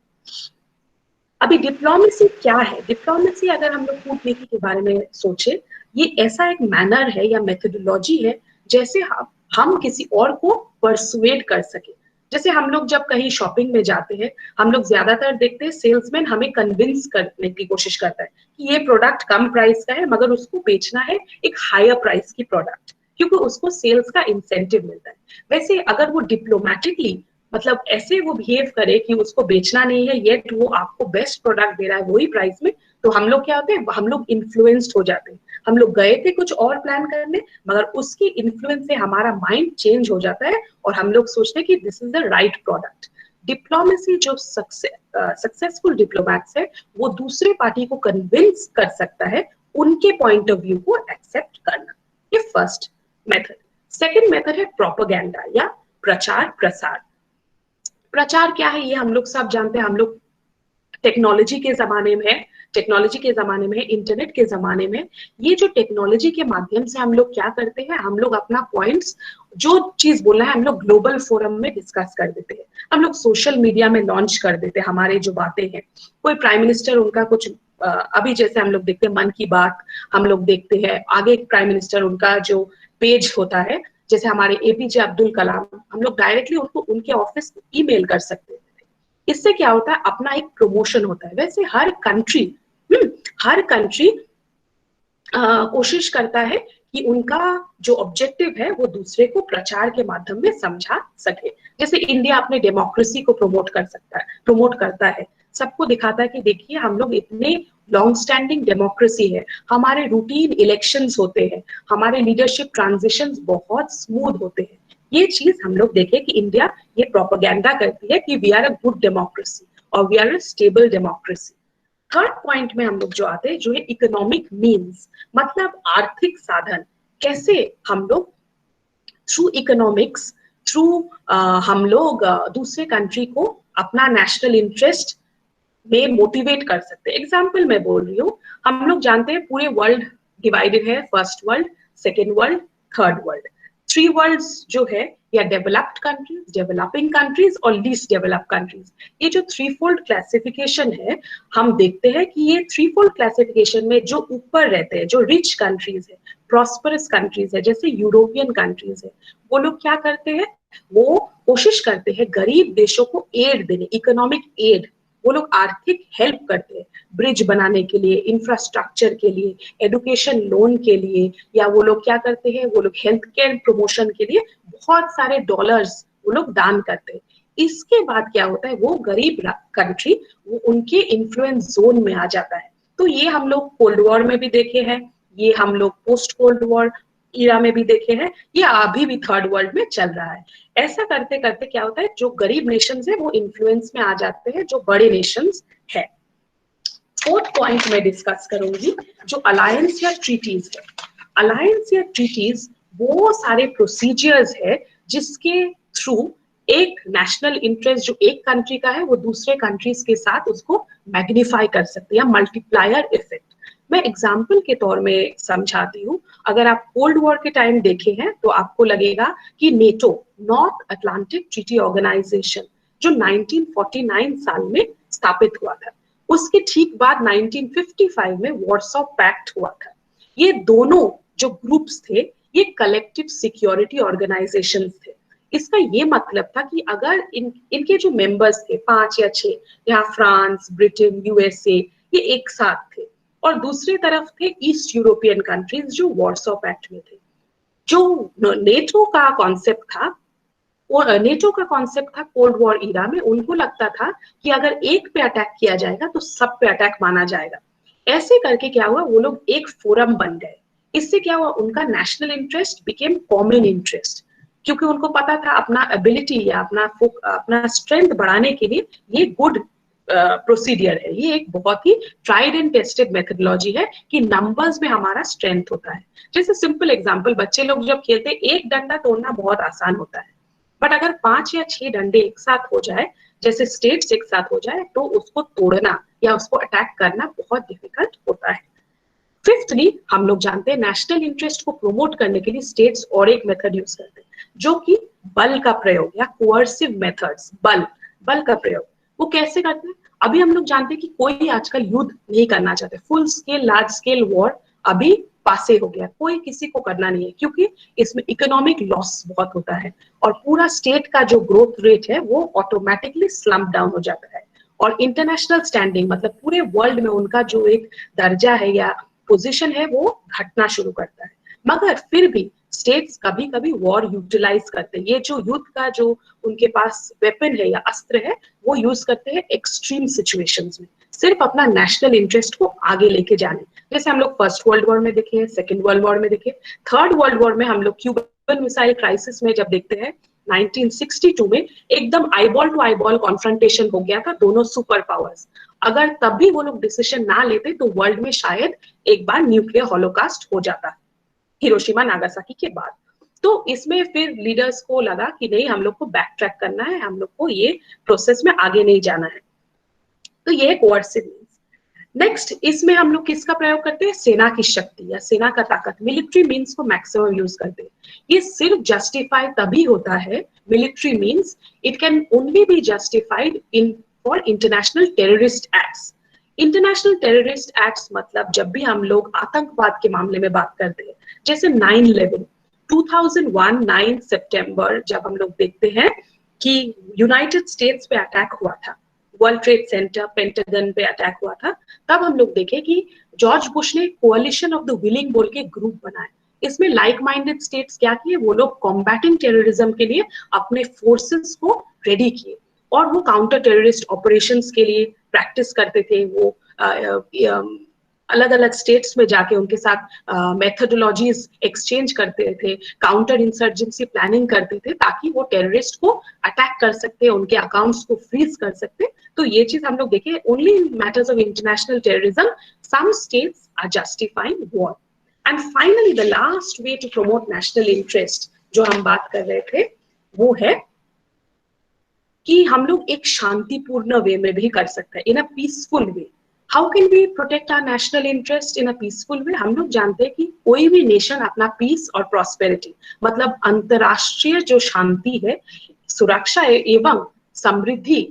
अभी डिप्लोमेसी क्या है? डिप्लोमेसी अगर हम लोग कूटनीति के बारे में सोचे, ये ऐसा एक मैनर है या मेथोडोलॉजी है जैसे हम किसी और को परसुएड कर सके। जैसे हम लोग जब कहीं शॉपिंग में जाते हैं, हम लोग ज्यादातर देखते हैं सेल्समैन हमें कन्विंस करने की कोशिश करता है कि ये प्रोडक्ट कम प्राइस का है मगर उसको बेचना है एक हायर प्राइस की प्रोडक्ट, क्योंकि उसको सेल्स का इंसेंटिव मिलता है। वैसे अगर वो डिप्लोमेटिकली मतलब ऐसे वो बिहेव करे कि उसको बेचना नहीं है, येट वो आपको बेस्ट प्रोडक्ट दे रहा है वही प्राइस में, तो हम लोग क्या होते हैं, हम लोग इन्फ्लुएंस्ड हो जाते हैं। हम लोग गए थे कुछ और प्लान करने मगर उसकी इन्फ्लुएंस से हमारा माइंड चेंज हो जाता है और हम लोग सोचते हैं कि this is the right product. Diplomacy जो सक्सेसफुल डिप्लोमैट्स है वो दूसरे पार्टी को कन्विंस कर सकता है उनके पॉइंट ऑफ व्यू को एक्सेप्ट करना। ये फर्स्ट मेथड। सेकेंड मेथड है प्रोपेगेंडा या प्रचार प्रसार। प्रचार क्या है ये हम लोग सब जानते हैं। हम लोग टेक्नोलॉजी के जमाने में इंटरनेट के जमाने में ये जो टेक्नोलॉजी के माध्यम से हम लोग क्या करते हैं, हम लोग अपना पॉइंट्स जो चीज बोलना है हम लोग ग्लोबल फोरम में डिस्कस कर देते हैं, हम लोग सोशल मीडिया में लॉन्च कर देते हैं हमारे जो बातें हैं। कोई प्राइम मिनिस्टर उनका कुछ अभी जैसे हम लोग देखते हैं मन की बात, हम लोग देखते हैं आगे प्राइम मिनिस्टर उनका जो पेज होता है, जैसे हमारे एपीजे अब्दुल कलाम, हम लोग डायरेक्टली उनको उनके ऑफिस को ईमेल कर सकते थे। इससे क्या होता है, अपना एक प्रमोशन होता है। वैसे हर कंट्री कोशिश करता है कि उनका जो ऑब्जेक्टिव है वो दूसरे को प्रचार के माध्यम में समझा सके। जैसे इंडिया अपने डेमोक्रेसी को प्रमोट करता है, सबको दिखाता है कि देखिए हम लोग इतने लॉन्ग स्टैंडिंग डेमोक्रेसी है, हमारे रूटीन इलेक्शंस होते हैं, हमारे लीडरशिप ट्रांजिशंस बहुत स्मूथ होते हैं। ये चीज हम लोग देखें कि इंडिया ये प्रोपेगेंडा करती है कि we are a good democracy और we are a stable democracy. Third point में हम लोग जो आते हैं जो है इकोनॉमिक मीन्स, मतलब आर्थिक साधन। कैसे हम लोग थ्रू इकोनॉमिक्स हम लोग दूसरे कंट्री को अपना नेशनल इंटरेस्ट में मोटिवेट कर सकते हैं। एग्जाम्पल मैं बोल रही हूँ, हम लोग जानते हैं पूरे वर्ल्ड डिवाइडेड है, first world, second world, third world. 3 worlds जो है या डेवलप्ड कंट्रीज, डेवलपिंग कंट्रीज और लीस्ट डेवलप्ड कंट्रीज। ये जो 3-fold क्लासिफिकेशन है, हम देखते हैं कि ये 3-fold क्लासिफिकेशन में जो ऊपर रहते हैं, जो रिच कंट्रीज है, प्रॉस्परस कंट्रीज है, जैसे यूरोपियन कंट्रीज है, वो लोग क्या करते हैं, वो कोशिश करते हैं गरीब देशों को एड देने, इकोनॉमिक एड। वो लोग आर्थिक हेल्प करते हैं ब्रिज बनाने के लिए, इंफ्रास्ट्रक्चर के लिए, एजुकेशन लोन के लिए, या वो लोग क्या करते हैं, वो लोग हेल्थ केयर प्रमोशन के लिए बहुत सारे डॉलर्स वो लोग दान करते हैं। इसके बाद क्या होता है, वो गरीब कंट्री वो उनके इन्फ्लुएंस जोन में आ जाता है। तो ये हम लोग कोल्ड वॉर में भी देखे हैं, ये हम लोग पोस्ट कोल्ड वॉर ईरा में भी देखे हैं, ये अभी भी थर्ड वर्ल्ड में चल रहा है। ऐसा करते करते क्या होता है, जो गरीब नेशंस है वो इन्फ्लुएंस में आ जाते हैं जो बड़े नेशंस है। फोर्थ पॉइंट में डिस्कस करूंगी जो अलायंस या ट्रीटीज है। अलायंस या ट्रीटीज वो सारे प्रोसीजर्स है जिसके थ्रू एक नेशनल इंटरेस्ट जो एक कंट्री का है वो दूसरे कंट्रीज के साथ उसको मैग्नीफाई कर सकते हैं, या मल्टीप्लायर इफेक्ट। मैं एग्जाम्पल के तौर में समझाती हूँ। अगर आप कोल्ड वॉर के टाइम देखे हैं तो आपको लगेगा कि NATO, North Atlantic Treaty Organisation, जो 1949 साल में स्थापित हुआ था, उसके ठीक बाद 1955 में वॉर्सो पैक्ट हुआ था। ये दोनों जो ग्रुप्स थे ये कलेक्टिव सिक्योरिटी ऑर्गेनाइजेशन थे। इसका ये मतलब था कि अगर इनके जो मेंबर्स थे 5 या 6, यहाँ फ्रांस, ब्रिटेन, यूएसए, ये एक साथ थे, और दूसरी तरफ थे ईस्ट यूरोपियन कंट्रीज जो वॉर्सो पैक्ट में थे। जो नेटो का कॉन्सेप्ट था, नेटो का कॉन्सेप्ट था कोल्ड वॉर ईरा में, उनको लगता था कि अगर एक पे अटैक किया जाएगा तो सब पे अटैक माना जाएगा। ऐसे करके क्या हुआ, वो लोग एक फोरम बन गए। इससे क्या हुआ, उनका national interest became common interest, क्योंकि उनको पता था अपना एबिलिटी या अपना स्ट्रेंथ बढ़ाने के लिए ये गुड प्रोसीडियर है, ये एक बहुत he tried and tested methodology है कि नंबर्स में हमारा स्ट्रेंथ होता है। जैसे सिंपल एग्जांपल, बच्चे लोग जब खेलते हैं एक डंडा तोड़ना बहुत आसान होता है, बट अगर 5 या 6 डंडे एक साथ हो जाए, जैसे स्टेट्स एक साथ हो जाए, तो उसको तोड़ना या उसको अटैक करना बहुत डिफिकल्ट होता है। फिफ्थली, हम लोग जानते हैं नेशनल इंटरेस्ट को प्रमोट करने के लिए स्टेट्स और एक मेथड यूज करते हैं जो कि बल का प्रयोग या कोअर्सिव मेथड्स, बल का प्रयोग। वो कैसे करते हैं, अभी हम लोग जानते हैं कि कोई आजकल युद्ध नहीं करना चाहते, full scale large scale war अभी पासे हो गया, कोई किसी को करना नहीं है, क्योंकि इसमें इकोनॉमिक लॉस बहुत होता है और पूरा स्टेट का जो ग्रोथ रेट है वो ऑटोमेटिकली स्लम्प डाउन हो जाता है। और इंटरनेशनल स्टैंडिंग मतलब पूरे वर्ल्ड में उनका जो एक दर्जा है या पोजीशन है वो घटना शुरू करता है। मगर फिर भी स्टेट्स कभी कभी वॉर यूटिलाइज करते हैं, ये जो युद्ध का जो उनके पास वेपन है या अस्त्र है वो यूज करते हैं एक्सट्रीम सिचुएशंस में, सिर्फ अपना नेशनल इंटरेस्ट को आगे लेके जाने। जैसे हम लोग फर्स्ट वर्ल्ड वॉर में देखे, सेकेंड वर्ल्ड वॉर में देखे, थर्ड वर्ल्ड वॉर में हम लोग क्यूबन मिसाइल क्राइसिस में जब देखते हैं 1962 में एकदम आईबॉल टू आईबॉल कॉन्फ्रंटेशन हो गया था दोनों सुपर पावर्स। अगर तब भी वो लोग डिसीजन ना लेते तो वर्ल्ड में शायद एक बार न्यूक्लियर हॉलोकास्ट हो जाता, हिरोशिमा नागासाकी के बाद। तो इसमें फिर लीडर्स को लगा कि नहीं, हम लोग को बैक ट्रैक करना है, हम लोग को ये प्रोसेस में आगे नहीं जाना है। तो ये कोअर्सिव मीन्स। नेक्स्ट, इसमें हम लोग किसका प्रयोग करते हैं, सेना की शक्ति या सेना का ताकत, मिलिट्री मीन्स को मैक्सिमम यूज करते हैं। ये सिर्फ जस्टिफाई तभी होता है, military means it can only be justified in for international terrorist acts. International terrorist acts मतलब जब भी हम लोग आतंकवाद के मामले में बात करते हैं, जैसे 9/11 2001 9 सितंबर जब हम लोग देखते हैं कि यूनाइटेड स्टेट्स पे अटैक हुआ था, वर्ल्ड ट्रेड सेंटर, पेंटागन पे अटैक हुआ था, तब हम लोग देखे कि जॉर्ज बुश ने कोalition ऑफ द विलिंग बोल के ग्रुप बनाए। इसमें लाइक माइंडेड स्टेट्स क्या किए, वो लोग कॉम्बैटिंग टेररिज्म के लिए अपने फोर्सेस को रेडी किए और वो काउंटर टेररिस्ट ऑपरेशंस के लिए प्रैक्टिस करते थे। वो अलग अलग स्टेट्स में जाके उनके साथ मेथोडोलॉजीज एक्सचेंज करते थे, काउंटर इंसर्जेंसी प्लानिंग करते थे ताकि वो टेररिस्ट को अटैक कर सकते, उनके अकाउंट्स को फ्रीज कर सकते। तो ये चीज हम लोग देखें, only in matters of international terrorism some states are justifying war. And finally the last way to promote national interest जो हम बात कर रहे थे वो है कि हम लोग एक शांतिपूर्ण वे में भी कर सकते हैं, in a peaceful way. How can we protect our national interest in a peaceful way? हम लोग जानते हैं कि कोई भी नेशन अपना पीस और प्रॉस्पेरिटी मतलब अंतरराष्ट्रीय जो शांति है, सुरक्षा एवं समृद्धि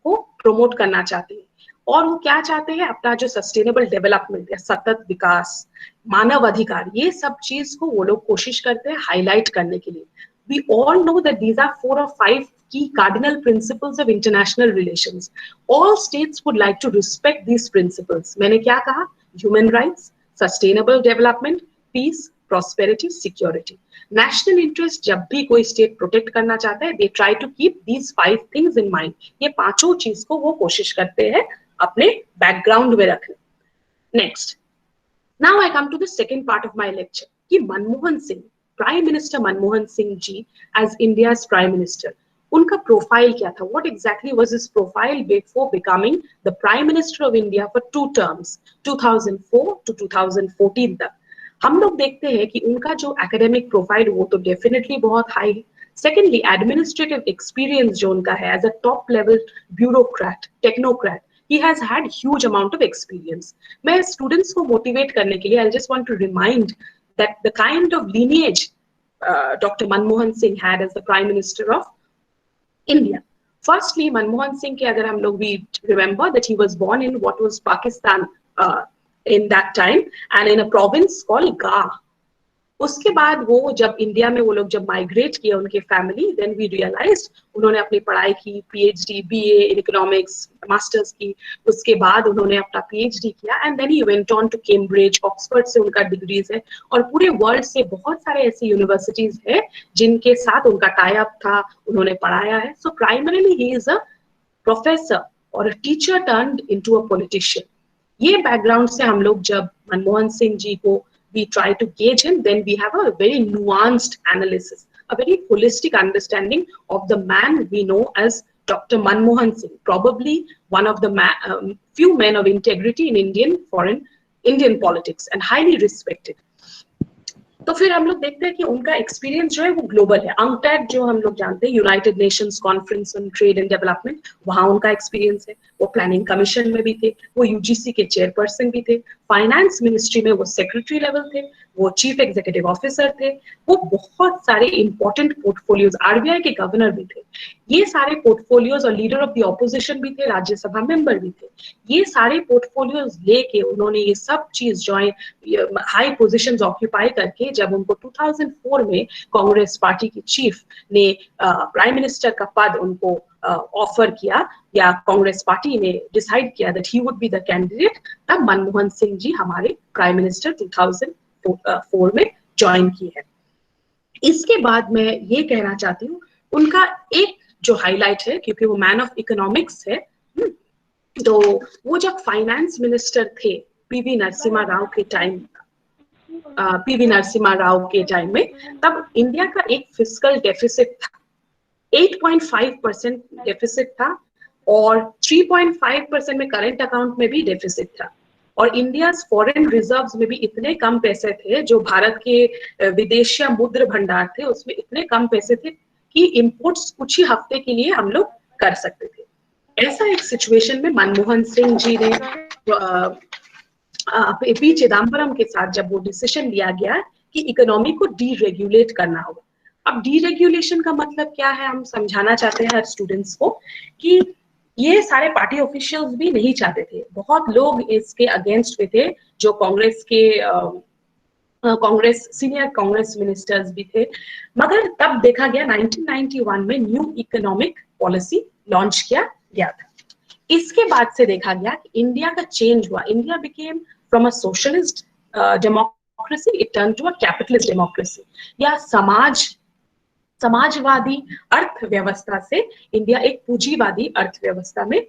को प्रमोट करना चाहते हैं। और वो क्या चाहते हैं, अपना जो सस्टेनेबल डेवलपमेंट या सतत विकास, मानव अधिकार, ये सब चीज को वो लोग कोशिश करते हैं हाईलाइट करने के लिए। We all know that these are 4 or 5 key cardinal principles of international relations. All states would like to respect these principles. मैंने क्या कहा? Human rights, sustainable development, peace, prosperity, security. National interest जब भी कोई state protect करना चाहता है, they try to keep these 5 things in mind. ये पांचों चीज को वो कोशिश करते हैं अपने background में रखने. Next. Now I come to the second part of my lecture कि मनमोहन सिंह, प्राइम मिनिस्टर मनमोहन सिंह जी as India's prime minister, उनका प्रोफाइल क्या था? What exactly was his profile before becoming the prime minister of India for 2 terms, 2004 to 2014 तक? हम लोग देखते हैं कि उनका जो एकेडमिक प्रोफाइल वो तो डेफिनेटली बहुत हाई है. सेकेंडली एडमिनिस्ट्रेटिव एक्सपीरियंस जो उनका है as a top level bureaucrat, technocrat, he has had huge amount of experience. मैं students को motivate करने के लिए I just want to remind that the kind of lineage Dr. Manmohan Singh had as the Prime Minister of India. Firstly, Manmohan Singh के अगर हम लोग we remember that he was born in what was Pakistan in that time and in a province called Gah. उसके बाद वो जब इंडिया में वो लोग जब माइग्रेट किए उनके फैमिली, देन वी रियलाइज्ड उन्होंने अपनी पढ़ाई की, PhD, BA in economics, masters की, उसके बाद उन्होंने अपना पीएचडी किया and then he went on to Cambridge, Oxford से उनका डिग्रीज है और पूरे वर्ल्ड से बहुत सारे ऐसी यूनिवर्सिटीज है जिनके साथ उनका टाई अप था, उन्होंने पढ़ाया है. So primarily he is a professor और teacher turned into a politician. ये बैकग्राउंड से हम लोग जब मनमोहन सिंह जी को we try to gauge him, then we have a very nuanced analysis, a very holistic understanding of the man we know as Dr. Manmohan Singh, probably one of the few men of integrity in Indian politics and highly respected. तो फिर हम लोग देखते हैं कि उनका एक्सपीरियंस जो है वो ग्लोबल है. अंकटैड जो हम लोग जानते हैं, United Nations conference on trade and development, वहां उनका एक्सपीरियंस है. वो प्लानिंग कमीशन में भी थे, वो यूजीसी के चेयरपर्सन भी थे, फाइनेंस मिनिस्ट्री में वो सेक्रेटरी लेवल थे, वो चीफ एग्जीक्यूटिव ऑफिसर थे, वो बहुत सारे इंपॉर्टेंट पोर्टफोलियोज, आरबीआई के गवर्नर भी थे, ये सारे पोर्टफोलियोज, और लीडर ऑफ द ऑपोजिशन भी थे, राज्यसभा मेंबर भी थे. ये सारे पोर्टफोलियोज लेके उन्होंने ये सब चीज जो हाई पोजिशन ऑक्यूपाई करके जब उनको 2004 में कांग्रेस पार्टी की चीफ ने प्राइम मिनिस्टर का पद उनको ऑफर किया, या कांग्रेस पार्टी ने डिसाइड किया that he would be the candidate, तब मनमोहन सिंह जी हमारे प्राइम मिनिस्टर 2004 में ज्वाइन किए हैं. इसके बाद मैं ये कहना चाहती हूँ, उनका एक जो हाईलाइट है, क्योंकि वो मैन ऑफ इकोनॉमिक्स है, तो वो जब फाइनेंस मिनिस्टर थे पीवी नरसिम्हा राव के टाइम, में, तब इंडिया का एक फिस्कल डेफिसिट था, 8.5% डेफिसिट था और 3.5% में करंट अकाउंट में भी डेफिसिट था. और इंडिया फॉरेन रिजर्व्स में भी इतने कम पैसे थे, जो भारत के विदेशी मुद्रा भंडार थे उसमें इतने कम पैसे थे कि इंपोर्ट्स कुछ ही हफ्ते के लिए हम लोग कर सकते थे. ऐसा एक सिचुएशन में मनमोहन सिंह जी ने पी चिदम्बरम के साथ जब वो डिसीजन लिया गया कि इकोनॉमी को डीरेगुलेट करना होगा. अब डीरेगुलेशन का मतलब क्या है, हम समझाना चाहते हैं हर स्टूडेंट्स को कि ये सारे पार्टी ऑफिशियल्स भी नहीं चाहते थे, बहुत लोग इसके अगेंस्ट में थे, जो कांग्रेस सीनियर कांग्रेस मिनिस्टर्स भी थे. मगर तब देखा गया 1991 में न्यू इकोनॉमिक पॉलिसी लॉन्च किया गया था. इसके बाद से देखा गया कि इंडिया का चेंज हुआ. India became from a socialist democracy, it turn to a capitalist democracy, या समाजवादी अर्थव्यवस्था से इंडिया एक पूंजीवादी अर्थव्यवस्था में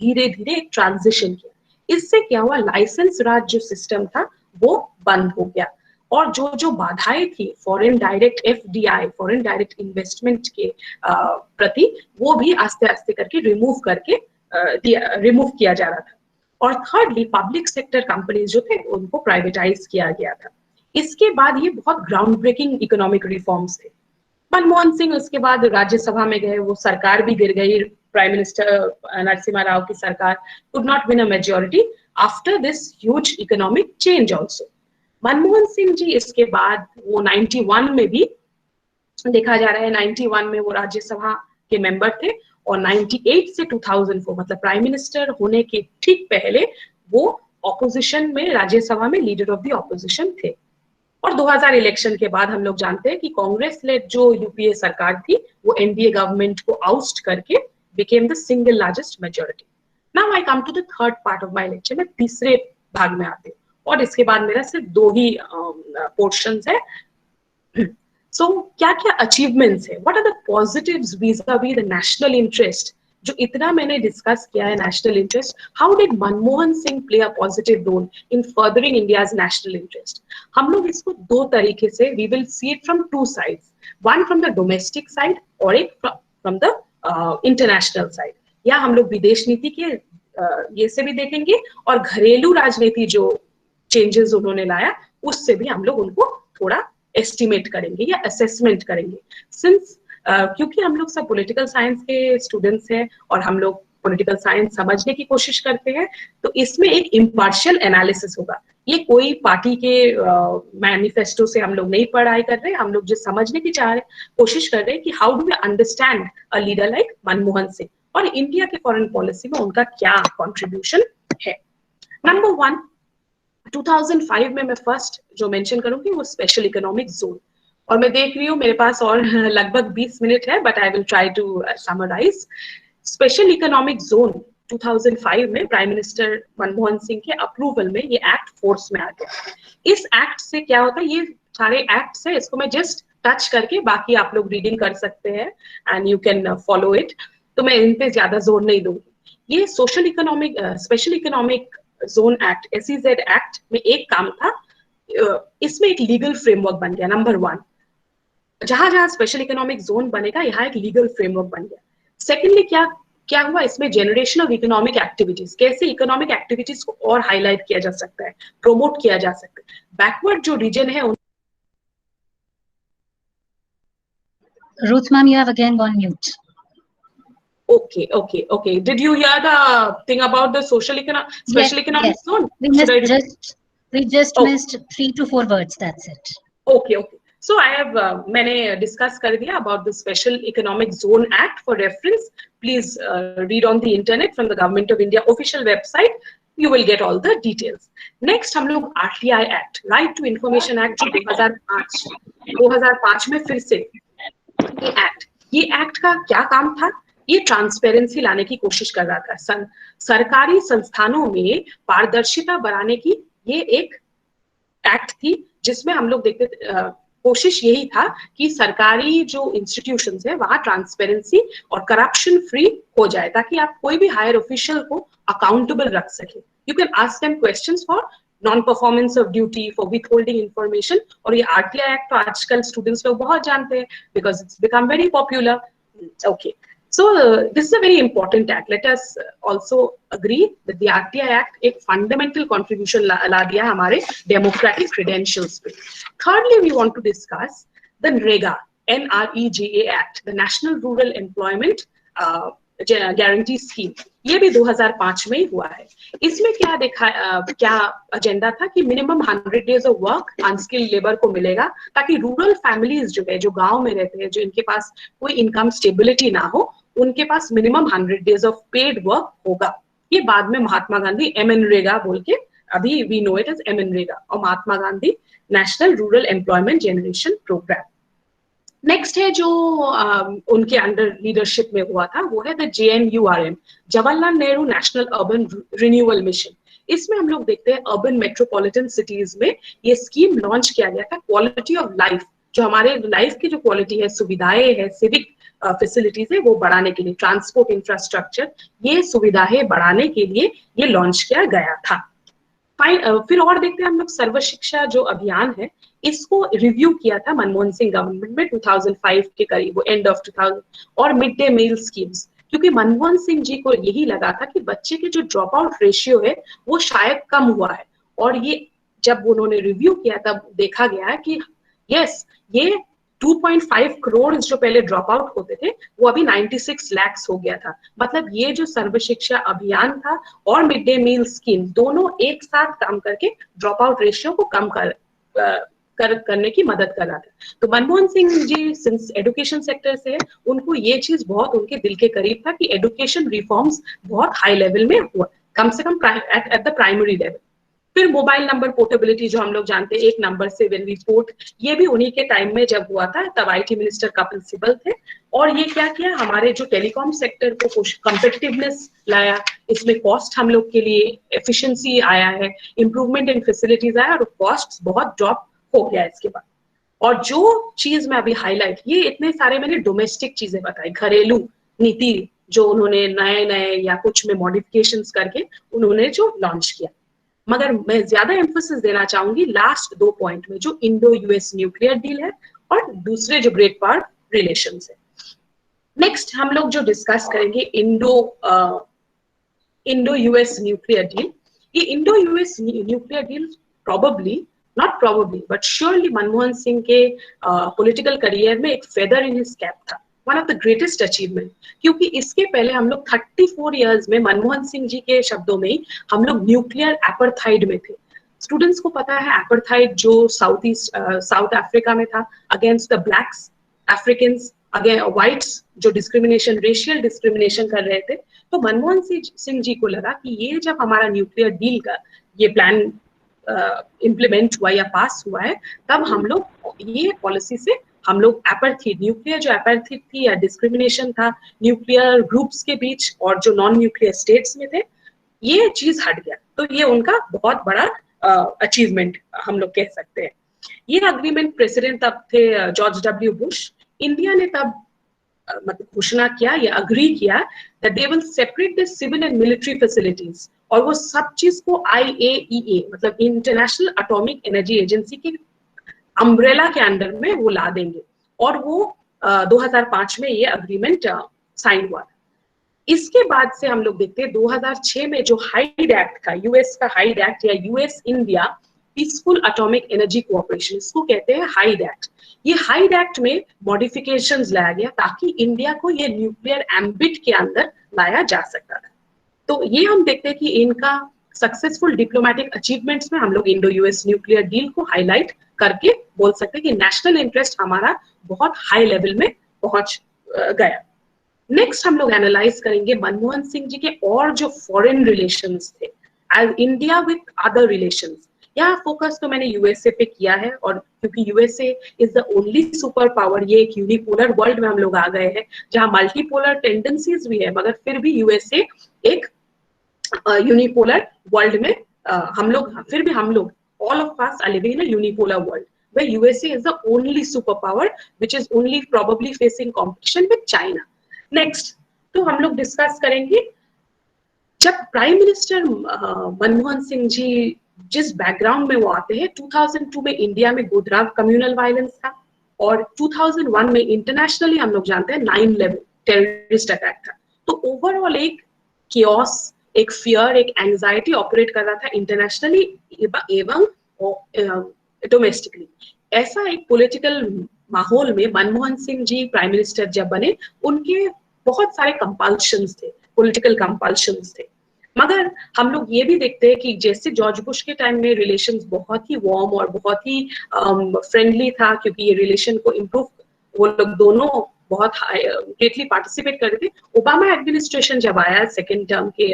धीरे धीरे एक ट्रांजिशन किया. इससे क्या हुआ, लाइसेंस राज जो सिस्टम था वो बंद हो गया, और जो बाधाएं थी foreign direct FDI, foreign direct investment के प्रति, वो भी आस्ते आस्ते करके रिमूव किया जा रहा था. और थर्डली पब्लिक सेक्टर कंपनीज जो थे उनको प्राइवेटाइज किया गया था. इसके बाद ये बहुत ग्राउंड ब्रेकिंग इकोनॉमिक रिफॉर्म्स थे. मनमोहन सिंह उसके बाद राज्यसभा में गए, वो सरकार भी गिर गई, प्राइम मिनिस्टर नरसिम्हा राव की सरकार could not win a majority after this huge economic change also. Manmohan Singh जी इसके बाद वो 91 में भी देखा जा रहा है, 91 में वो राज्यसभा के मेंबर थे, और 98 से 2004 मतलब प्राइम मिनिस्टर होने के ठीक पहले वो ऑपोजिशन में, राज्यसभा में लीडर ऑफ द ऑपोजिशन थे. और 2000 इलेक्शन के बाद हम लोग जानते हैं कि कांग्रेस लेड जो यूपीए सरकार थी वो एनडीए गवर्नमेंट को आउस्ट करके became the single largest majority. Now I come to the third part of my lecture. मैं तीसरे भाग में आती हूँ और इसके बाद मेरा सिर्फ 2 ही पोर्शंस है. सो क्या क्या अचीवमेंट्स है, what are the positives vis-a-vis the national interest जो इतना मैंने डिस्कस किया है national interest, how did Manmohan Singh play a positive role in furthering India's national interest? हम लोग इसको दो तरीके से, we will see it from two sides, one from the domestic side और एक फ्रॉम द इंटरनेशनल साइड। या हम लोग विदेश नीति के ये से भी देखेंगे और घरेलू राजनीति जो चेंजेस उन्होंने लाया उससे भी हम लोग उनको थोड़ा एस्टिमेट करेंगे या असेसमेंट करेंगे। सिंस क्योंकि हम लोग सब पॉलिटिकल साइंस के स्टूडेंट्स हैं और हम लोग पॉलिटिकल साइंस समझने की कोशिश करते हैं, तो इसमें एक इम्पार्शियल एनालिसिस होगा। ये कोई पार्टी के मैनिफेस्टो से हम लोग नहीं पढ़ाई कर रहे, हम लोग जो समझने की कोशिश कर रहे हैं कि how do we understand a leader like Manmohan Singh और इंडिया के फॉरेन पॉलिसी में उनका क्या कंट्रीब्यूशन है। नंबर वन, 2005 में मैं फर्स्ट जो मेंशन करूंगी वो स्पेशल इकोनॉमिक जोन, और मैं देख रही हूँ मेरे पास और लगभग 20 मिनट है, but I will try to summarise. Special economic zone 2005 में प्राइम मिनिस्टर मनमोहन सिंह के अप्रूवल में ये एक्ट फोर्स में आ गया। इस एक्ट से क्या होता है, ये सारे एक्ट्स है, इसको मैं जस्ट टच करके बाकी आप लोग रीडिंग कर सकते हैं and you can follow it, तो मैं इन पे ज्यादा जोर नहीं दूंगी। ये social economic special economic zone act, SEZ act में एक काम था, इसमें एक लीगल फ्रेमवर्क बन गया। नंबर वन, जहां जहां स्पेशल इकोनॉमिक जोन बनेगा यहाँ एक लीगल फ्रेमवर्क बन गया। सेकेंडली क्या हुआ, इसमें जनरेशन ऑफ इकोनॉमिक एक्टिविटीज, कैसे इकोनॉमिक एक्टिविटीज को और हाईलाइट किया जा सकता है, प्रोमोट किया जा सकता है। बैकवर्ड जो रीजन है Ruth ma'am, you have again gone mute. Okay. Did you hear the thing about the special economic zone? We just missed 3 to 4 words. That's it. Okay. So I have मैंने discuss कर दिया about the Special Economic Zone Act. For reference, please read on the internet from the Government of India official website. You will get all the details. Next हम लोग RTI Act, Right to Information Act, जो 2005 में फिर से ये एक्ट का क्या काम था, ये ट्रांसपेरेंसी लाने की कोशिश कर रहा था। सरकारी संस्थानों में पारदर्शिता बढ़ाने की ये एक एक्ट थी, जिसमें हम लोग देखते कोशिश यही था कि सरकारी जो इंस्टीट्यूशंस है वहां ट्रांसपेरेंसी और करप्शन फ्री हो जाए, ताकि आप कोई भी हायर ऑफिशियल को अकाउंटेबल रख सके। You can ask them questions for non performance of duty, for with holding information. और ये RTI एक्ट तो आजकल स्टूडेंट्स लोग बहुत जानते हैं because it's become very popular. Okay, so this is a very important act. Let us also agree that the RTI Act एक fundamental contribution ला दिया हमारे democratic credentials पे। Thirdly, we want to discuss the NREGA, NREGA Act, the National Rural Employment Guarantee Scheme। ये भी 2005 में ही हुआ है। इसमें क्या एजेंडा था कि minimum 100 days of work unskilled labour को मिलेगा, ताकि रूरल फैमिलीज जो है, जो गांव में रहते हैं, जो इनके पास कोई इनकम स्टेबिलिटी ना हो, उनके पास minimum 100 days of paid work होगा। ये बाद में महात्मा गांधी MNREGA बोल के, अभी we know it as MNREGA, और Mahatma Gandhi national rural employment generation programme. Next है जो उनके अंडर लीडरशिप में हुआ था, वो है the JNURM, Jawaharlal Nehru national urban renewal mission. इसमें हम लोग देखते हैं अर्बन मेट्रोपॉलिटन सिटीज में ये स्कीम लॉन्च किया गया था। क्वालिटी ऑफ लाइफ, जो हमारे लाइफ की जो क्वालिटी है, सुविधाएं है, सिविक फैसिलिटीज है, वो बढ़ाने के लिए, ट्रांसपोर्ट इंफ्रास्ट्रक्चर, ये सुविधाएं बढ़ाने के लिए ये लॉन्च किया गया था। फिर और देखते हैं हम लोग सर्व शिक्षा जो अभियान है, इसको रिव्यू किया था मनमोहन सिंह गवर्नमेंट में 2005 के करीब, एंड ऑफ 2000। और मिड डे मील स्कीम्स, क्योंकि मनमोहन सिंह जी को यही लगा था कि बच्चे के जो ड्रॉप आउट रेशियो है वो शायद कम हुआ है, और ये जब उन्होंने रिव्यू किया तब देखा गया कि यस, ये 2.5 करोड़ जो पहले ड्रॉप आउट होते थे वो अभी 96 lakhs हो गया था। मतलब ये जो सर्व शिक्षा अभियान था और मिड डे मील स्कीम, दोनों एक साथ काम करके ड्रॉप आउट रेशियो को कम करने की मदद कर रहा था। तो मनमोहन सिंह जी सिंस एजुकेशन सेक्टर से, उनको ये चीज बहुत उनके दिल के करीब था कि एजुकेशन रिफॉर्म्स बहुत हाई लेवल में हुआ, कम से कम एट द प्राइमरी लेवल। फिर मोबाइल नंबर पोर्टेबिलिटी, जो हम लोग जानते हैं, एक नंबर से व्हेन वी पोर्ट, ये भी उन्हीं के टाइम में जब हुआ था, तब IT मिनिस्टर कपिल सिब्बल थे। और ये क्या किया, हमारे जो टेलीकॉम सेक्टर को कॉम्पिटिटिवनेस लाया, इसमें कॉस्ट हम लोग के लिए एफिशिएंसी आया है, इंप्रूवमेंट इन फैसिलिटीज आया, और कॉस्ट बहुत ड्रॉप हो गया इसके बाद। और जो चीज मैं अभी हाईलाइट, ये इतने सारे मैंने डोमेस्टिक चीजें बताई, घरेलू नीति जो उन्होंने नए नए या कुछ में मॉडिफिकेशंस करके उन्होंने जो लॉन्च किया। मगर मैं ज्यादा एम्फोसिस देना चाहूंगी लास्ट 2 पॉइंट में, जो इंडो यूएस न्यूक्लियर डील है और दूसरे जो ग्रेट पावर रिलेशंस है। नेक्स्ट हम लोग जो डिस्कस करेंगे इंडो यूएस न्यूक्लियर डील। ये Indo US nuclear deal not probably but surely Manmohan Singh के पॉलिटिकल करियर में एक फेदर इन हिज कैप था, one of the greatest achievement. क्योंकि इसके पहले हम लोग 34 इयर्स में, मनमोहन सिंह जी के शब्दों में ही, हम लोग न्यूक्लियर एपार्थाइड में थे। स्टूडेंट्स को पता है एपार्थाइड जो साउथ अफ्रीका में था against the blacks, Africans, again whites, जो डिस्क्रिमिनेशन, रेशियल डिस्क्रिमिनेशन कर रहे थे। तो मनमोहन सिंह जी को लगा कि ये जब हमारा न्यूक्लियर डील का ये प्लान इम्प्लीमेंट हुआ या पास हुआ है, तब हम लोग ये पॉलिसी से हम लोग एपार्थाइड, न्यूक्लियर जो एपार्थाइड थी या डिस्क्रिमिनेशन था न्यूक्लियर ग्रुप्स के बीच और जो नॉन न्यूक्लियर स्टेट्स में थे, ये चीज हट गया। तो ये उनका बहुत बड़ा अचीवमेंट हम लोग कह सकते हैं। ये अग्रीमेंट प्रेसिडेंट तब थे जॉर्ज डब्ल्यू बुश। इंडिया ने तब मतलब घोषणा किया या अग्री किया that they will separate the civil and military facilities, और वो सब चीज को IAEA मतलब इंटरनेशनल एटॉमिक एनर्जी एजेंसी के अम्ब्रेला के अंडर में वो ला देंगे। और वो 2005 में ये अग्रीमेंट साइन हुआ। इसके बाद से हम लोग देखते हैं 2006 में जो हाइड एक्ट था, यूएस का हाइड एक्ट या US India peaceful atomic energy cooperation, इसको कहते हैं हाइड एक्ट। ये हाइड एक्ट में मॉडिफिकेशंस लाया गया ताकि इंडिया को ये न्यूक्लियर एम्बिट के अंदर लाया जा सकता था। तो ये हम देखते हैं कि इनका सक्सेसफुल डिप्लोमेटिक अचीवमेंट्स में हम लोग इंडो यूएस न्यूक्लियर डील को हाईलाइट करके बोल सकते हैं कि नेशनल इंटरेस्ट हमारा बहुत हाई लेवल में पहुंच गया। नेक्स्ट हम लोग एनालाइज करेंगे मनमोहन सिंह जी के और जो फॉरेन रिलेशंस थे as India with other relations. यहाँ फोकस तो मैंने यूएसए पे किया है, और क्योंकि USA is the only super power, ये एक यूनिपोलर वर्ल्ड में हम लोग आ गए हैं जहाँ मल्टीपोलर टेंडेंसीज भी है, मगर फिर भी यूएसए एक यूनिपोलर वर्ल्ड में हम लोग all of us are living in a unipolar world where USA is the only superpower which is only probably facing competition with China. Next, तो हम लोग डिस्कस करेंगे जब प्राइम मिनिस्टर मनमोहन सिंह जी जिस बैकग्राउंड में वो आते हैं। 2002 में इंडिया में गोधरा कम्युनल वायलेंस था, और 2001 में इंटरनेशनली हम लोग जानते हैं 9/11 टेररिस्ट अटैक था। तो ओवरऑल एक कियोस, एक फियर, एक एंजाइटी ऑपरेट कर रहा था इंटरनेशनली एवं डोमेस्टिकली। ऐसा एक पॉलिटिकल माहौल में मनमोहन सिंह जी प्राइम मिनिस्टर जब बने, उनके बहुत सारे कंपल्शंस थे, पॉलिटिकल कंपल्शंस थे। मगर हम लोग ये भी देखते हैं कि जैसे जॉर्ज बुश के टाइम में रिलेशंस बहुत ही वार्म और बहुत ही फ्रेंडली था, क्योंकि ये रिलेशन को इम्प्रूव वो लोग दोनों बहुत ग्रेटली पार्टिसिपेट कर रहे थे। ओबामा एडमिनिस्ट्रेशन जब आया सेकेंड टर्म के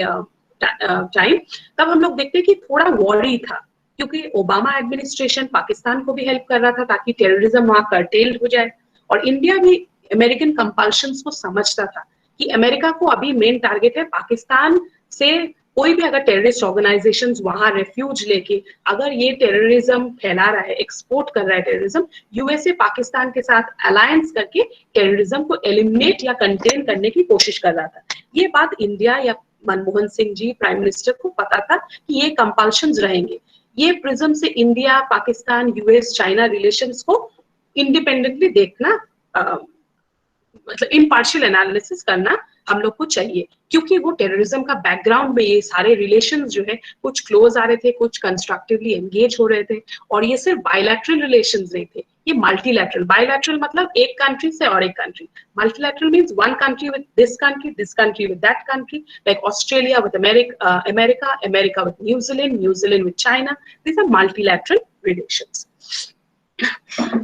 टाइम, तब हम लोग देखते हैं कि थोड़ा वॉरी था, क्योंकि ओबामा एडमिनिस्ट्रेशन पाकिस्तान को भी हेल्प कर रहा था ताकि टेररिज्म वहां कर्टेल्ड हो जाए, और इंडिया भी अमेरिकन कंपल्शंस को समझता था कि अमेरिका को अभी मेन टारगेट है पाकिस्तान से कोई भी अगर टेररिस्ट ऑर्गेनाइजेशंस वहां रेफ्यूज लेके अगर ये टेररिज्म फैला रहा है, एक्सपोर्ट कर रहा है टेररिज्म, यूएसए पाकिस्तान के साथ अलायंस करके टेररिज्म को एलिमिनेट या कंटेन करने की कोशिश कर रहा था। ये बात इंडिया या मनमोहन सिंह जी प्राइम मिनिस्टर को पता था कि ये कंपल्शंस रहेंगे। ये प्रिज्म से India, Pakistan, US, China relations को इंडिपेंडेंटली देखना, मतलब इम्पार्शियल एनालिसिस करना हम लोग को चाहिए, क्योंकि वो टेररिज्म का बैकग्राउंड में ये सारे रिलेशंस जो है कुछ क्लोज आ रहे थे, कुछ कंस्ट्रक्टिवली एंगेज हो रहे थे, और ये सिर्फ बायलैटरल रिलेशंस नहीं थे, ये मल्टीलैटरल। बायलैटरल मतलब एक कंट्री से और एक country, multilateral means one country with this country with that country, like Australia with America, America with New Zealand, New Zealand with China. This are multilateral relations.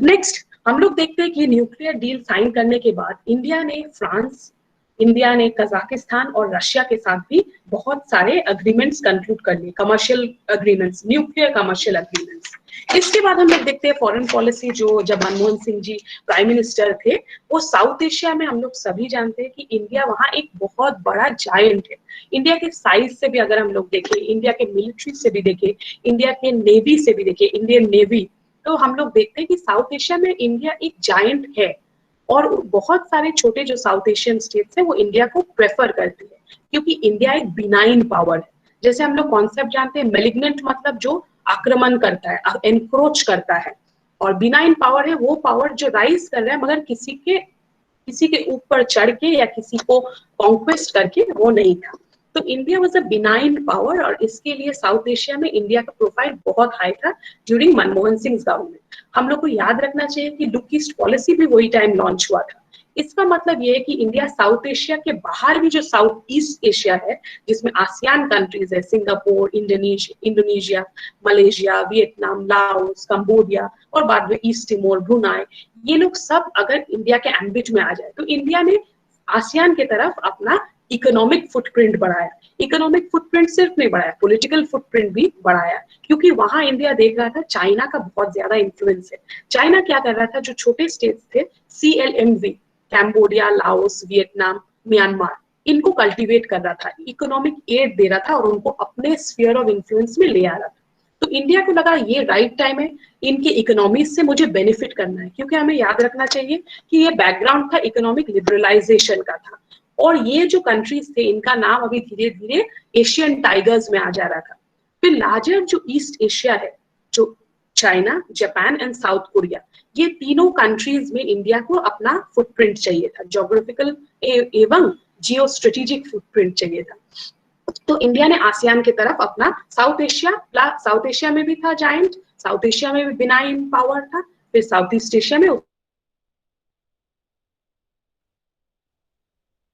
Next हम लोग देखते हैं कि न्यूक्लियर डील साइन करने के बाद इंडिया ने कजाकिस्तान और रशिया के साथ भी बहुत सारे अग्रीमेंट्स कंक्लूड कर लिए, commercial agreements, nuclear commercial agreements. इसके बाद हम लोग देखते हैं फॉरेन पॉलिसी, जो जब मनमोहन सिंह जी प्राइम मिनिस्टर थे, वो साउथ एशिया में हम लोग सभी जानते हैं कि इंडिया वहाँ एक बहुत बड़ा जायंट है। इंडिया के साइज से भी अगर हम लोग देखें, इंडिया के मिलिट्री से भी देखें, इंडिया के नेवी से भी देखें, इंडियन नेवी, तो हम लोग देखते हैं कि साउथ एशिया में इंडिया एक जायंट है। और बहुत सारे छोटे जो साउथ एशियन स्टेट्स है वो इंडिया को प्रेफर करती है, क्योंकि इंडिया एक बिनाइन पावर है। जैसे हम लोग कॉन्सेप्ट जानते हैं, मेलिग्नेंट मतलब जो आक्रमण करता है, एनक्रोच करता है, और बिनाइन पावर है वो पावर जो राइज कर रहा है मगर किसी के ऊपर चढ़ के या किसी को कॉन्क्वेस्ट करके वो नहीं था। तो India was a benign power, और इसके लिए साउथ एशिया में इंडिया का प्रोफाइल बहुत हाई था ड्यूरिंग मनमोहन सिंह गवर्नमेंट। हम लोग को याद रखना चाहिए कि लुक ईस्ट पॉलिसी भी वही टाइम लॉन्च हुआ था। इसका मतलब ये है कि इंडिया साउथ एशिया के बाहर भी जो साउथ ईस्ट एशिया है, जिसमें आसियान कंट्रीज है, Singapore, Indonesia, Malaysia, Vietnam, Laos, Cambodia और बाद में ईस्ट तिमोर, ब्रुनाई, ये लोग सब अगर इंडिया के एम्बिट में आ जाए तो इंडिया ने आसियान की तरफ अपना इकोनॉमिक फुटप्रिंट बढ़ाया। इकोनॉमिक फुटप्रिंट सिर्फ नहीं बढ़ाया, पॉलिटिकल फुटप्रिंट भी बढ़ाया, क्योंकि वहां इंडिया देख रहा था चाइना का बहुत ज्यादा इन्फ्लुएंस है। चाइना क्या कर रहा था, जो छोटे स्टेट्स थे CLMV, Cambodia, Laos, Vietnam, Myanmar, इनको कल्टीवेट कर रहा था, इकोनॉमिक एड दे रहा था और उनको अपने स्फीयर ऑफ इन्फ्लुएंस में ले आ रहा था। तो इंडिया को लगा ये राइट टाइम है, इनके इकोनॉमी से मुझे बेनिफिट करना है, क्योंकि हमें याद रखना चाहिए कि ये बैकग्राउंड था इकोनॉमिक लिबरलाइजेशन का था। और ये जो कंट्रीज थे इनका नाम अभी धीरे धीरे एशियन टाइगर्स में आ जा रहा था। फिर लार्जर जो ईस्ट एशिया है, जो China, Japan and south Korea, ये तीनों कंट्रीज में इंडिया को अपना फुटप्रिंट चाहिए था, ज्योग्राफिकल एवं जियो स्ट्रेटेजिक फुटप्रिंट चाहिए था। तो इंडिया ने आसियान की तरफ अपना साउथ एशिया में भी था जायंट, साउथ एशिया में भी बिनाइन पावर था, फिर साउथ ईस्ट एशिया में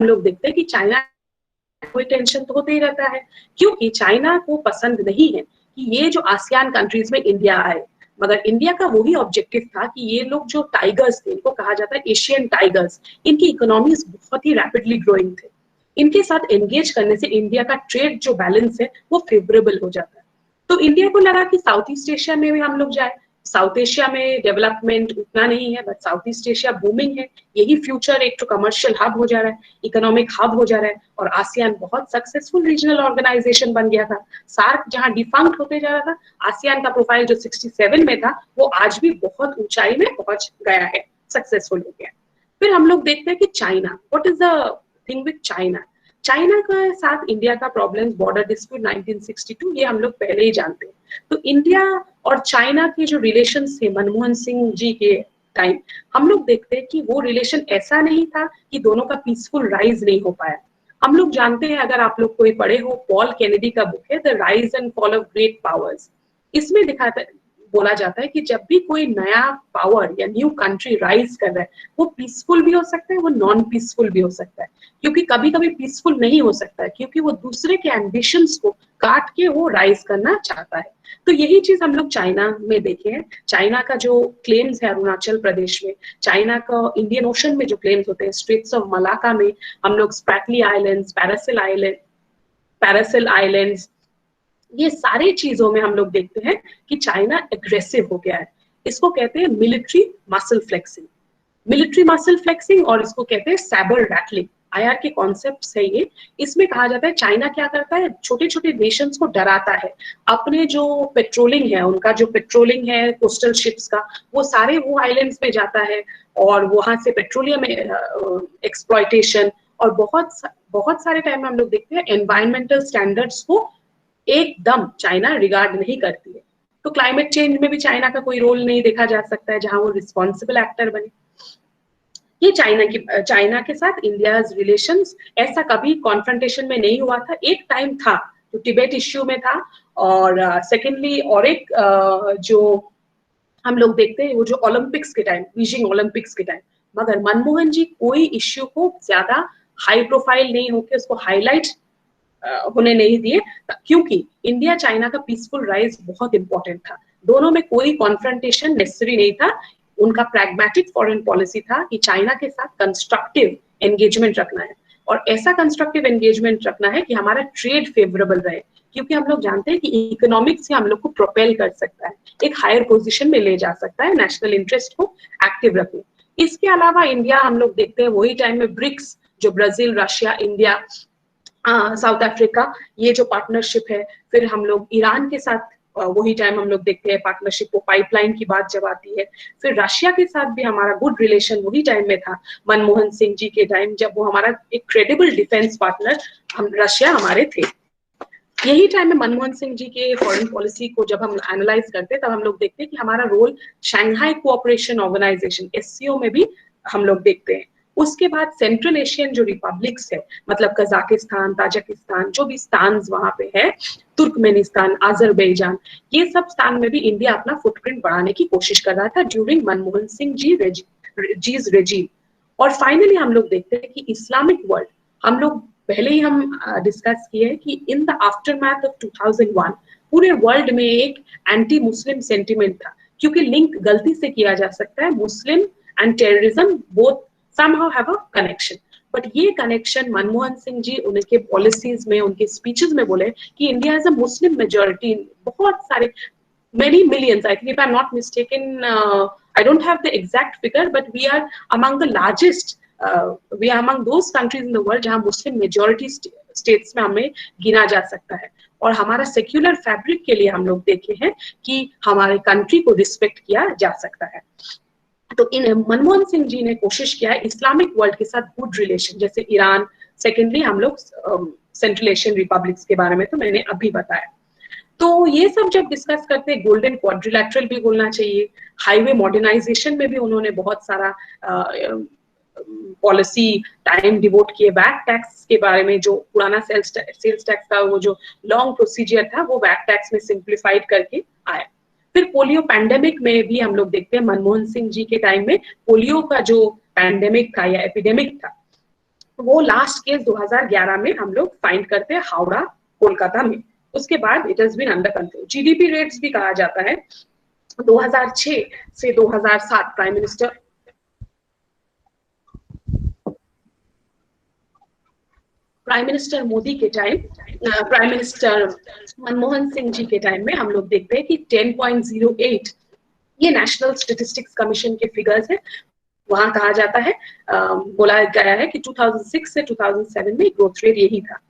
हम लोग देखते हैं कि चाइना कोई टेंशन तो होते ही रहता है, क्योंकि चाइना को पसंद नहीं है कि ये जो आसियान कंट्रीज में इंडिया आए। मगर इंडिया का वही ऑब्जेक्टिव था कि ये लोग जो टाइगर्स थे, इनको कहा जाता है एशियन टाइगर्स, इनकी इकोनॉमीज बहुत ही रैपिडली ग्रोइंग थे, इनके साथ एंगेज करने से इंडिया का ट्रेड जो बैलेंस है वो फेवरेबल हो जाता है। तो इंडिया को लगा कि साउथ ईस्ट एशिया में भी हम लोग जाए। साउथ एशिया में डेवलपमेंट उतना नहीं है, but south east Asia booming है, यही फ्यूचर एक तो कमर्शियल हब हो जा रहा है, इकोनॉमिक हब हो जा रहा है, और आसियान बहुत सक्सेसफुल रीजनल ऑर्गेनाइजेशन बन गया था। सार्क जहां डिफंक्ट होते जा रहा था, आसियान का प्रोफाइल जो 67 में था वो आज भी बहुत ऊंचाई में पहुंच गया है, सक्सेसफुल हो गया। फिर हम लोग देखते हैं कि China, what is the thing with China. China के साथ इंडिया का प्रॉब्लम, बॉर्डर डिस्प्यूट 1962, ये हम लोग पहले ही जानते हैं। तो इंडिया और चाइना के जो रिलेशन थे मनमोहन सिंह जी के टाइम, हम लोग देखते हैं कि वो रिलेशन ऐसा नहीं था कि दोनों का पीसफुल राइज नहीं हो पाया। हम लोग जानते हैं, अगर आप लोग कोई पढ़े हो, पॉल केनेडी का बुक है the rise and fall of great powers, इसमें दिखाता बोला जाता है कि जब भी कोई नया पावर या न्यू कंट्री राइज कर रहा है, वो पीसफुल भी हो सकता है, वो नॉन पीसफुल भी हो सकता है, क्योंकि कभी कभी पीसफुल नहीं हो सकता है, क्योंकि वो दूसरे के एम्बिशंस को काट के वो राइज करना चाहता है। तो यही चीज हम लोग चाइना में देखे हैं। चाइना का जो क्लेम्स है अरुणाचल प्रदेश में, चाइना का इंडियन ओशन में जो क्लेम्स होते हैं, स्ट्रेट्स ऑफ मलाका में हम लोग स्प्रैटली आइलैंड्स, पैरासिल आइलैंड्स, ये सारी चीजों में हम लोग देखते हैं कि चाइना एग्रेसिव हो गया है। इसको कहते हैं मिलिट्री मसल फ्लेक्सिंग, और इसको कहते हैं सैबर रैटलिंग। आईआर के कॉन्सेप्ट्स है ये। इसमें कहा जाता है चाइना क्या करता है, छोटे छोटे नेशंस को डराता है, अपने जो पेट्रोलिंग है, उनका जो पेट्रोलिंग है कोस्टल शिप्स का, वो सारे वो आइलैंड्स में जाता है, और वहां से पेट्रोलियम एक्सप्लॉयटेशन, और बहुत सारे टाइम में हम लोग देखते हैं एनवायरमेंटल स्टैंडर्ड्स को एकदम चाइना रिगार्ड नहीं करती है। तो क्लाइमेट चेंज में भी चाइना का कोई रोल नहीं देखा जा सकता है, जहां वो रिस्पॉन्सिबल एक्टर बने। ये चाइना के साथ इंडिया रिलेशंस ऐसा कभी कॉन्फ्रंटेशन में नहीं हुआ था। एक टाइम था जो तिब्बत इश्यू में था, और सेकेंडली और एक जो हम लोग देखते हैं वो जो ओलंपिक्स के टाइम, बीजिंग ओलंपिक्स के टाइम, मगर मनमोहन जी कोई इश्यू को ज्यादा हाई प्रोफाइल नहीं होकर उसको हाईलाइट होने नहीं दिए, क्योंकि इंडिया चाइना का पीसफुल राइज बहुत इंपॉर्टेंट था। दोनों में कोई कॉन्फ्रंटेशन नेसेसरी नहीं था। उनका प्रैग्मेटिक फॉरेन पॉलिसी था कि चाइना के साथ कंस्ट्रक्टिव एंगेजमेंट रखना है, और ऐसा कंस्ट्रक्टिव एंगेजमेंट रखना है कि हमारा ट्रेड फेवरेबल रहे, क्योंकि हम लोग जानते हैं कि इकोनॉमिक्स से हम लोग को प्रोपेल कर सकता है, एक हायर पोजीशन में ले जा सकता है, नेशनल इंटरेस्ट को एक्टिव रखने। इसके अलावा इंडिया, हम लोग देखते हैं वही टाइम में ब्रिक्स, जो Brazil, Russia, India, south Africa, ये जो पार्टनरशिप है, फिर हम लोग ईरान के साथ वही टाइम हम लोग देखते हैं पार्टनरशिप को पाइपलाइन की बात जब आती है। फिर रशिया के साथ भी हमारा गुड रिलेशन वही टाइम में था, मनमोहन सिंह जी के टाइम, जब वो हमारा एक क्रेडिबल डिफेंस पार्टनर हम रशिया हमारे थे। यही टाइम में मनमोहन सिंह जी के फॉरेन पॉलिसी को जब हम एनालाइज करते हैं तब हम लोग देखते हैं कि हमारा role Shanghai cooperation organisation SCO में भी हम लोग देखते हैं। उसके बाद सेंट्रल एशियन जो रिपब्लिक्स है, मतलब कजाकिस्तान, ताजिकिस्तान, जो भी स्थान वहां पे है, तुर्कमेनिस्तान, अजरबैजान, ये सब स्थान में भी इंडिया अपना फुटप्रिंट बढ़ाने की कोशिश कर रहा था ड्यूरिंग मनमोहन सिंह जीज रेजीम। और फाइनली हम लोग देखते हैं कि इस्लामिक वर्ल्ड, हम लोग पहले ही हम डिस्कस किए हैं कि इन द आफ्टरमैथ ऑफ 2001 पूरे वर्ल्ड में एक एंटी मुस्लिम सेंटिमेंट था, क्योंकि लिंक गलती से किया जा सकता है, Muslim and terrorism both somehow have a connection, but ये कनेक्शन मनमोहन सिंह जी उनके पॉलिसीज में, उनके स्पीचेस में बोले कि India has a Muslim majority, बहुत सारे many millions, I think if I'm not mistaken, I don't have the exact figure, but we are among the largest, we are among those countries in the world जहाँ मुस्लिम मेजॉरिटी स्टेट्स में हमें गिना जा सकता है। और हमारा सेक्युलर फैब्रिक के लिए हम लोग देखे हैं कि हमारे कंट्री को रिस्पेक्ट किया जा सकता है। तो इन मनमोहन सिंह जी ने कोशिश किया है इस्लामिक वर्ल्ड के साथ गुड रिलेशन, जैसे ईरान, सेकेंडली हम लोग सेंट्रल एशियन रिपब्लिक्स के बारे में तो मैंने अभी बताया। तो ये सब जब डिस्कस करते हैं, गोल्डन क्वाड्रिलैटरल भी बोलना चाहिए, हाईवे मॉडर्नाइजेशन में भी उन्होंने बहुत सारा पॉलिसी टाइम डिवोट किए, वैट टैक्स के बारे में, जो पुराना सेल्स टैक्स का वो जो लॉन्ग प्रोसीजर था वो वैट टैक्स में सिंप्लीफाइड करके आया। फिर पोलियो पैंडेमिक में भी हम लोग देखते हैं मनमोहन सिंह जी के टाइम में पोलियो का जो पैंडेमिक था या एपिडेमिक था, वो लास्ट केस 2011 में हम लोग फाइंड करते हैं हावड़ा, कोलकाता में। उसके बाद it has been under control. GDP rates भी कहा जाता है 2006 से 2007 प्राइम मिनिस्टर मोदी के time, prime minister Manmohan Singh ji के टाइम में हम लोग देखते हैं कि 10.08 ये नेशनल स्टैटिस्टिक्स कमीशन के फिगर्स है। वहां कहा जाता है, बोला गया है कि 2006 से 2007 में ग्रोथ रेट यही था।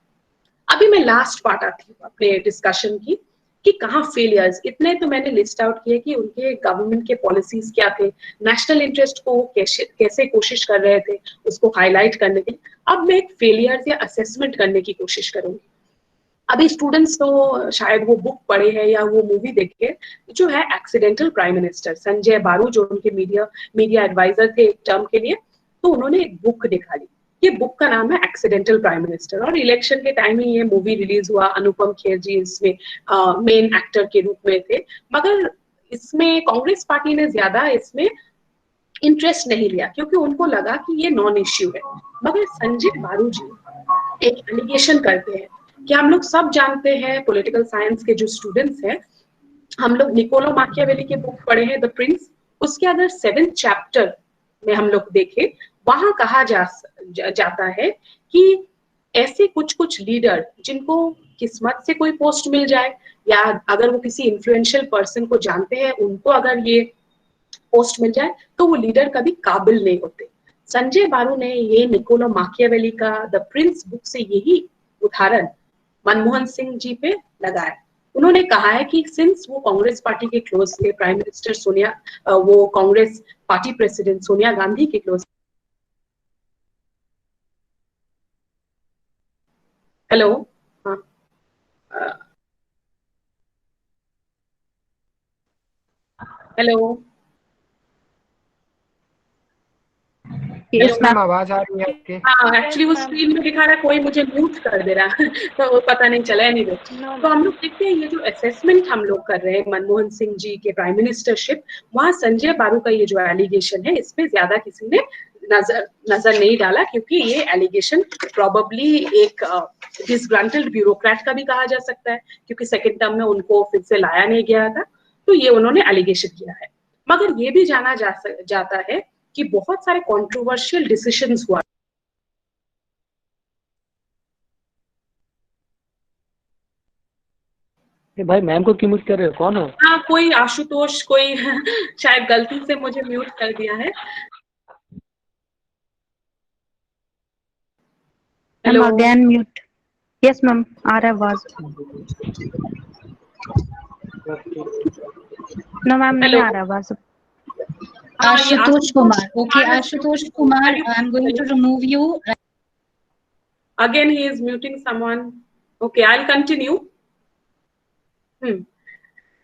अभी मैं लास्ट पार्ट आती हूँ अपने डिस्कशन की कि कहाँ फेलियर्स, इतने तो मैंने लिस्ट आउट किए कि उनके गवर्नमेंट के पॉलिसीज क्या थे, नेशनल इंटरेस्ट को कैसे कोशिश कर रहे थे उसको हाईलाइट करने की। अब मैं एक फेलियर्स या असेसमेंट करने की कोशिश करूंगी। अभी स्टूडेंट्स तो शायद वो बुक पढ़े हैं या वो मूवी देखे, जो है एक्सीडेंटल प्राइम मिनिस्टर, संजय बारू जो उनके मीडिया एडवाइजर थे एक टर्म के लिए, तो उन्होंने एक बुक निकाली। ये बुक का नाम है एक्सीडेंटल प्राइम मिनिस्टर, और इलेक्शन के टाइम ही ये मूवी रिलीज हुआ। अनुपम खेर जी इसमें मेन एक्टर के रूप में थे, मगर इसमें कांग्रेस पार्टी ने ज्यादा इसमें इंटरेस्ट नहीं लिया क्योंकि उनको लगा कि ये नॉन इश्यू है। मगर संजय बारू जी एक एलिगेशन करते हैं कि हम लोग सब जानते हैं, पॉलिटिकल साइंस के जो स्टूडेंट्स हैं, हम लोग निकोलो माकियावेली के बुक पढ़े हैं, द प्रिंस। उसके अगर 7th चैप्टर में हम लोग देखें, वहां कहा जाता है कि ऐसे कुछ कुछ लीडर जिनको किस्मत से कोई पोस्ट मिल जाए या अगर वो किसी इन्फ्लुएंशियल पर्सन को जानते हैं, उनको अगर ये पोस्ट मिल जाए तो वो लीडर कभी काबिल नहीं होते। संजय बारू ने ये निकोलो माकियावेली का द प्रिंस बुक से यही उदाहरण मनमोहन सिंह जी पे लगाया। उन्होंने कहा है कि सिंस वो कांग्रेस पार्टी के क्लोज थे, प्राइम मिनिस्टर सोनिया, वो कांग्रेस पार्टी प्रेसिडेंट सोनिया गांधी के क्लोज। हेलो, हाँ, हेलो, यस मैम, आवाज आ रही है आपके? हाँ, एक्चुअली वो स्क्रीन में दिखा रहा है, कोई मुझे म्यूट कर दे रहा है तो वो पता नहीं चला। नहीं तो हम लोग देखते हैं ये जो असेसमेंट हम लोग कर रहे हैं मनमोहन सिंह जी के प्राइम मिनिस्टरशिप, वहाँ संजय बारू का ये जो एलिगेशन है इस पे ज्यादा किसी ने नजर नहीं डाला, क्योंकि ये एलिगेशन प्रोबेबली एक डिसग्रंटल्ड ब्यूरोक्रेट का भी कहा जा सकता है, क्योंकि सेकेंड टर्म में उनको फिर से लाया नहीं गया था, तो ये उन्होंने एलिगेशन किया है। मगर ये भी जाना जाता है कि बहुत सारे कंट्रोवर्शियल डिसीजंस हुआ। भाई मैम को क्यों म्यूट कर रहे हो? कौन हो? हाँ, कोई आशुतोष, कोई शायद गलती से मुझे म्यूट कर दिया है। Hello, again mute. Yes ma'am, आ रहा है आवाज। नो मैम, नहीं Hello. आ रहा आवाज। Ashutosh Kumar. Okay, Kumar is Ashutosh muted. Kumar, Are you- I'm going to remove you. Again, he is muting someone. Okay, I'll continue.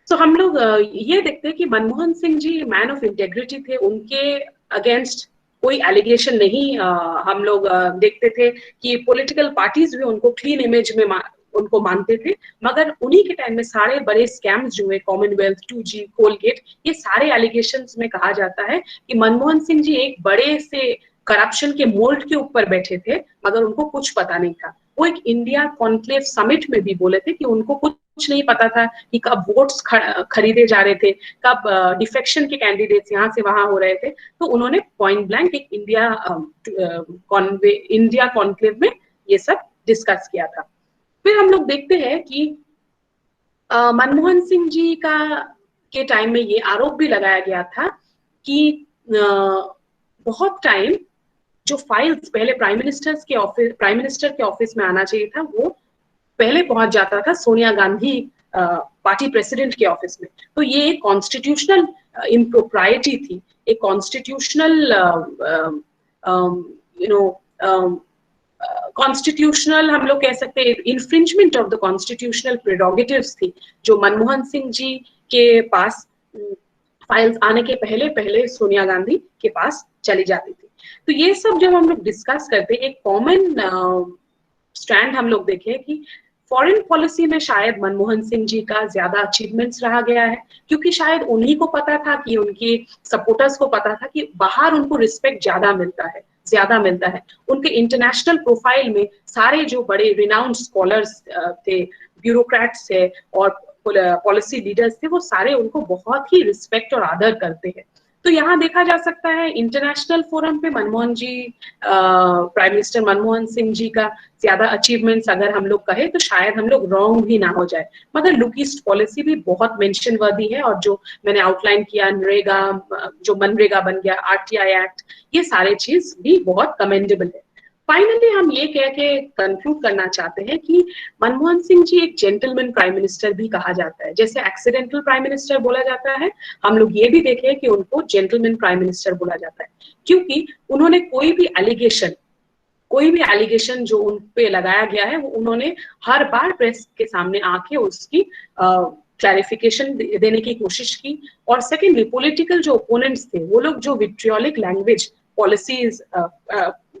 So हम लोग ये देखते हैं कि मनमोहन सिंह जी मैन ऑफ इंटेग्रिटी थे, उनके अगेंस्ट कोई एलिगेशन नहीं हम लोग देखते थे कि पॉलिटिकल पार्टीज भी उनको क्लीन इमेज में उनको मानते थे, मगर उन्हीं के टाइम में सारे बड़े स्कैम्स जो है, कॉमनवेल्थ, 2G, कोलगेट, ये सारे एलिगेशंस में कहा जाता है कि मनमोहन सिंह जी एक बड़े से करप्शन के मोल्ड के ऊपर बैठे थे, मगर उनको कुछ पता नहीं था। वो एक इंडिया कॉन्क्लेव समिट में भी बोले थे कि उनको कुछ नहीं पता था कि कब वोट्स खरीदे जा रहे थे, कब डिफेक्शन के कैंडिडेट्स यहाँ से वहां हो रहे थे। तो उन्होंने पॉइंट ब्लैंक एक इंडिया कॉन्क्लेव में ये सब डिस्कस किया था। फिर हम लोग देखते हैं कि मनमोहन सिंह जी के टाइम में ये आरोप भी लगाया गया था कि बहुत टाइम जो फाइल्स पहले प्राइम मिनिस्टर के ऑफिस में आना चाहिए था, वो पहले पहुंच जाता था सोनिया गांधी पार्टी प्रेसिडेंट के ऑफिस में। तो ये एक कॉन्स्टिट्यूशनल इम्प्रोप्राइटी थी, एक कॉन्स्टिट्यूशनल कॉन्स्टिट्यूशनल हम लोग कह सकते हैं इन्फ्रिंजमेंट ऑफ द कॉन्स्टिट्यूशनल प्रेरोगेटिव्स थी, जो मनमोहन सिंह जी के पास फाइल्स आने के पहले पहले सोनिया गांधी के पास चली जाती थी। तो ये सब जब हम लोग डिस्कस करते हैं, एक कॉमन स्टैंड हम लोग देखें कि फॉरेन पॉलिसी में शायद मनमोहन सिंह जी का ज्यादा अचीवमेंट्स रहा गया है, क्योंकि शायद उन्हीं को पता था कि उनके सपोर्टर्स को पता था कि बाहर उनको रिस्पेक्ट ज्यादा मिलता है। उनके इंटरनेशनल प्रोफाइल में सारे जो बड़े रिनाउंड स्कॉलर्स थे, ब्यूरोक्रेट्स थे और पॉलिसी लीडर्स थे, वो सारे उनको बहुत ही रिस्पेक्ट और आदर करते हैं। तो यहाँ देखा जा सकता है इंटरनेशनल फोरम पे प्राइम मिनिस्टर मनमोहन सिंह जी का ज्यादा अचीवमेंट्स अगर हम लोग कहें तो शायद हम लोग रॉन्ग भी ना हो जाए, मगर लुक ईस्ट पॉलिसी भी बहुत मेंशन वर्दी है, और जो मैंने आउटलाइन किया नरेगा, जो मनरेगा बन गया, RTI एक्ट, ये सारे चीज भी बहुत कमेंडेबल है। फाइनली हम ये कह के कंक्लूड करना चाहते हैं कि मनमोहन सिंह जी एक जेंटलमैन प्राइम मिनिस्टर भी कहा जाता है, जैसे एक्सीडेंटल प्राइम मिनिस्टर बोला जाता है, हम लोग ये भी देखें कि उनको जेंटलमैन प्राइम मिनिस्टर बोला जाता है, क्योंकि उन्होंने कोई भी एलिगेशन जो उन पे लगाया गया है, वो उन्होंने हर बार प्रेस के सामने आके उसकी क्लैरिफिकेशन देने की कोशिश की। और सेकेंडली पॉलिटिकल जो ओपोनेंट्स थे, वो लोग जो विट्रियोलिक लैंग्वेज पॉलिसीज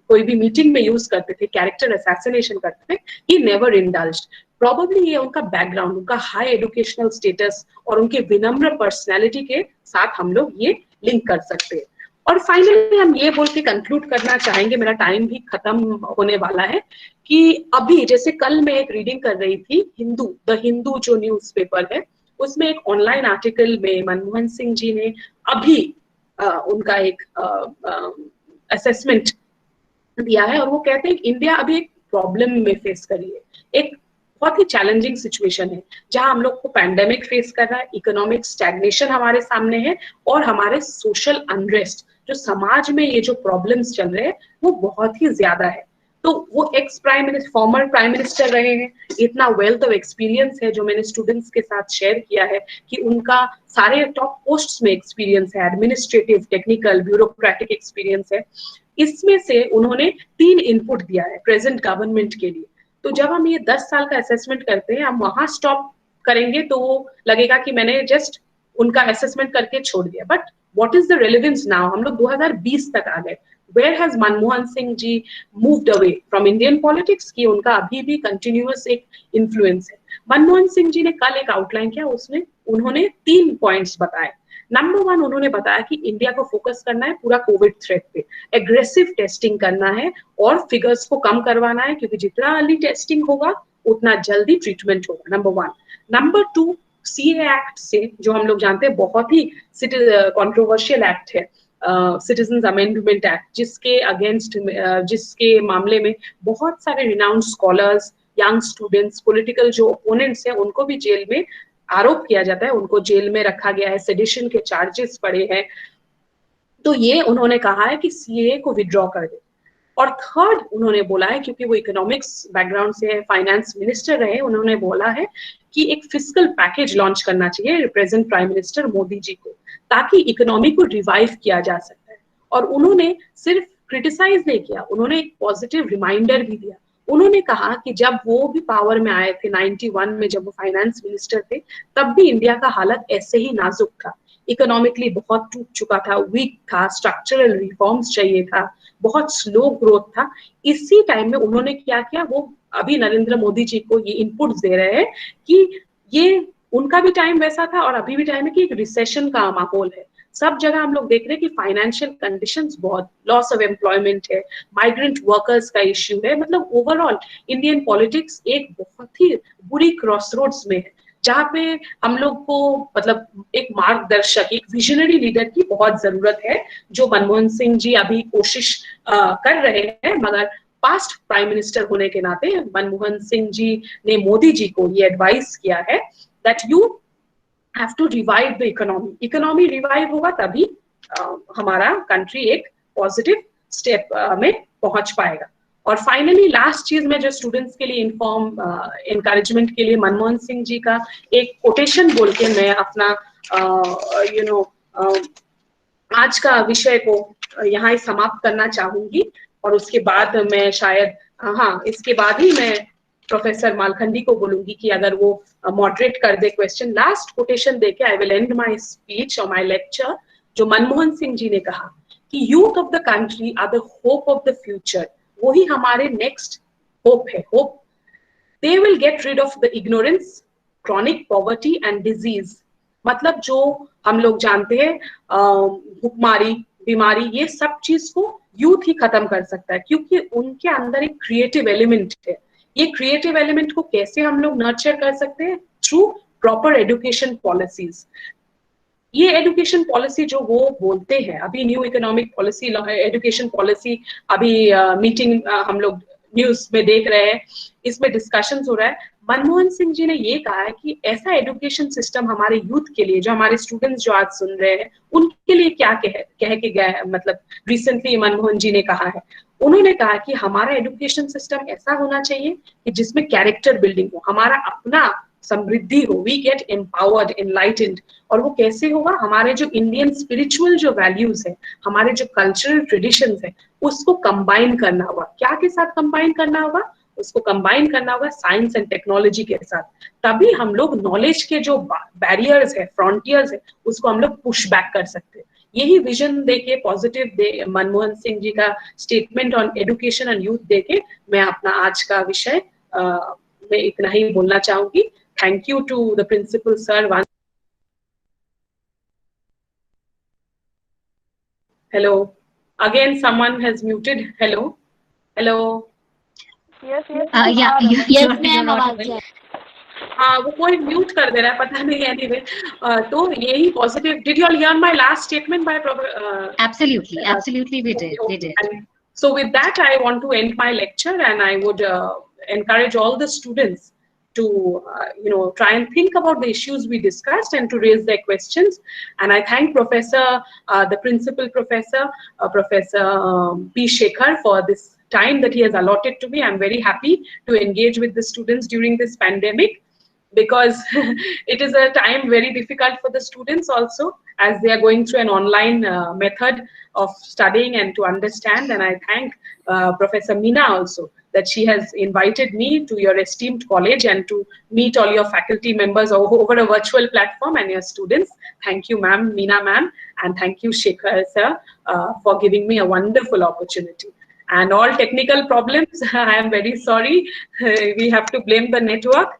कोई भी मीटिंग में यूज करते थे, कैरेक्टर असैसिनेशन करते थे, ही नेवर इंडल्ज्ड। प्रॉबेबली ये उनका बैकग्राउंड, उनका हाई एजुकेशनल स्टेटस और उनके विनम्र पर्सनैलिटी के साथ हम लोग ये लिंक कर सकते हैं। और फाइनली हम ये बोल के कंक्लूड करना चाहेंगे, मेरा टाइम भी खत्म होने वाला है, कि अभी जैसे कल मैं एक रीडिंग कर रही थी द हिंदू जो न्यूज़पेपर है, उसमें एक ऑनलाइन आर्टिकल में मनमोहन सिंह जी ने अभी उनका एक असेसमेंट दिया है, और वो कहते हैं कि इंडिया अभी एक प्रॉब्लम में फेस कर रही है, एक बहुत ही चैलेंजिंग सिचुएशन है, जहां हम लोग को पैंडेमिक फेस कर रहा है, इकोनॉमिक स्टैग्नेशन हमारे सामने है, और हमारे सोशल अनरेस्ट, जो समाज में ये जो प्रॉब्लम्स चल रहे हैं, वो बहुत ही ज्यादा है। तो वो फॉर्मर प्राइम मिनिस्टर रहे हैं, इतना वेल्थ ऑफ एक्सपीरियंस है, जो मैंने स्टूडेंट्स के साथ शेयर किया है कि उनका सारे टॉप पोस्ट्स में एक्सपीरियंस है, एडमिनिस्ट्रेटिव, टेक्निकल, ब्यूरोक्रेटिक एक्सपीरियंस है। इसमें से उन्होंने 3 इनपुट दिया है प्रेजेंट गवर्नमेंट के लिए। तो जब हम ये 10 साल का असेसमेंट करते हैं, हम वहां स्टॉप करेंगे तो वो लगेगा कि मैंने जस्ट उनका असेसमेंट करके छोड़ दिया, but what is the relevance now? हम लोग 2020 तक आ गए। Where has Manmohan Singh ji moved away from Indian politics कि उनका अभी भी कंटिन्यूअस एक इन्फ्लुएंस है? मनमोहन सिंह जी ने कल एक आउटलाइन किया, उसमें उन्होंने 3 पॉइंट्स बताए। नंबर 1 उन्होंने बताया कि इंडिया को फोकस करना है पूरा कोविड थ्रेट पे, एग्रेसिव टेस्टिंग करना है और फिगर्स को कम करवाना है, क्योंकि जितना अर्ली टेस्टिंग होगा उतना जल्दी ट्रीटमेंट होगा। नंबर 1। नंबर 2, CA एक्ट से, जो हम लोग जानते हैं बहुत ही कॉन्ट्रोवर्शियल एक्ट है, सिटीजन अमेंडमेंट एक्ट, जिसके अगेंस्ट जिसके मामले में बहुत सारे renowned scholars, young students, political जो ओपोनेंट्स हैं, उनको भी जेल में आरोप किया जाता है, उनको जेल में रखा गया है, सेडिशन के चार्जेस पड़े हैं। तो ये उन्होंने कहा है कि CAA को विड्रॉ कर दे। और थर्ड उन्होंने बोला है, क्योंकि वो इकोनॉमिक्स बैकग्राउंड से है, फाइनेंस मिनिस्टर रहे, उन्होंने बोला है कि एक फिस्कल पैकेज लॉन्च करना चाहिए present prime minister Modi ji को, ताकि इकोनॉमी को रिवाइव किया जा सकता है। और उन्होंने सिर्फ क्रिटिसाइज नहीं किया, उन्होंने एक पॉजिटिव रिमाइंडर भी दिया। उन्होंने कहा कि जब वो भी पावर में आए थे 91 में, जब वो फाइनेंस मिनिस्टर थे, तब भी इंडिया का हालत ऐसे ही नाजुक था, इकोनॉमिकली बहुत टूट चुका था, वीक था, स्ट्रक्चरल रिफॉर्म्स चाहिए था, बहुत स्लो ग्रोथ था। इसी टाइम में उन्होंने क्या किया, वो अभी नरेंद्र मोदी जी को ये इनपुट्स दे रहे हैं कि ये उनका भी टाइम वैसा था और अभी भी टाइम है कि एक रिसेशन का माहौल है। सब जगह हम लोग देख रहे हैं कि फाइनेंशियल कंडीशंस बहुत, लॉस ऑफ एम्प्लॉयमेंट है, माइग्रेंट वर्कर्स का इश्यू है, मतलब ओवरऑल इंडियन पॉलिटिक्स एक बहुत ही बुरी क्रॉसरोड्स में है, जहाँ पे हम लोग को मतलब एक मार्गदर्शक, एक विजनरी लीडर की बहुत जरूरत है, जो मनमोहन सिंह जी अभी कोशिश कर रहे हैं। मगर पास्ट प्राइम मिनिस्टर होने के नाते मनमोहन सिंह जी ने मोदी जी को ये एडवाइस किया है that you have to revive the economy. Economy revive होगा तभी हमारा कंट्री एक पॉजिटिव स्टेप में पहुंच पाएगा। और फाइनली लास्ट चीज में जो स्टूडेंट्स के लिए इनकरेजमेंट के लिए मनमोहन सिंह जी का एक कोटेशन बोल के मैं अपना आज का विषय को यहाँ ही समाप्त करना चाहूंगी। और उसके बाद मैं शायद इसके बाद ही मैं प्रोफेसर मालखंडी को बोलूंगी कि अगर वो मॉडरेट कर दे क्वेश्चन। लास्ट कोटेशन देके I will end my speech और माय लेक्चर, जो मनमोहन सिंह जी ने कहा कि youth of the country are the hope of the future, वही हमारे नेक्स्ट होप है। Hope they will get rid of the ignorance, chronic poverty and disease. मतलब जो हम लोग जानते हैं भुखमारी, बीमारी, ये सब चीज को यूथ ही खत्म कर सकता है, क्योंकि उनके अंदर एक क्रिएटिव एलिमेंट है। ये क्रिएटिव एलिमेंट को कैसे हम लोग नर्चर कर सकते हैं? Through proper education policies. ये एजुकेशन पॉलिसी जो वो बोलते हैं, अभी new economic policy, education policy अभी मीटिंग हम लोग न्यूज में देख रहे हैं, इसमें डिस्कशन हो रहा है। मनमोहन सिंह जी ने ये कहा है कि ऐसा एजुकेशन सिस्टम हमारे यूथ के लिए, जो हमारे स्टूडेंट्स जो आज सुन रहे हैं, उनके लिए क्या कह के गया है। मतलब रिसेंटली मनमोहन जी ने कहा है, उन्होंने कहा कि हमारा एजुकेशन सिस्टम ऐसा होना चाहिए कि जिसमें कैरेक्टर बिल्डिंग हो, हमारा अपना समृद्धि हो, वी गेट एम्पावर्ड, एनलाइटेंड। और वो कैसे होगा? हमारे जो इंडियन स्पिरिचुअल जो वैल्यूज है, हमारे जो कल्चरल ट्रेडिशंस है, उसको कंबाइन करना होगा। क्या के साथ कंबाइन करना होगा? उसको कंबाइन करना होगा साइंस एंड टेक्नोलॉजी के साथ। तभी हम लोग नॉलेज के जो बैरियर्स है, फ्रंटियर्स है, उसको हम लोग पुश बैक कर सकते हैं। यही विजन देके, पॉजिटिव मनमोहन सिंह जी का statement on education and youth देके मैं अपना आज का विषय मैं इतना ही बोलना चाहूंगी। Thank you to the principal sir. Hello. Again, someone has muted. Hello. Hello. Yes, Yes, ma'am, आवाज है। हाँ, वो कोई म्यूट कर दे रहा है, पता नहीं। एनीवे, तो यही positive. Did you all hear my last statement by Absolutely, we did. And so with that, I want to end my lecture, and I would encourage all the students to try and think about the issues we discussed and to raise their questions. And I thank the principal professor, Professor P. Shekhar, for this time that he has allotted to me. I'm very happy to engage with the students during this pandemic, because it is a time very difficult for the students also, as they are going through an online method of studying and to understand. And I thank Professor Meena also, that she has invited me to your esteemed college and to meet all your faculty members over a virtual platform and your students. Thank you, ma'am, Meena ma'am, and thank you, Shekhar sir, for giving me a wonderful opportunity. And all technical problems, I am very sorry. We have to blame the network.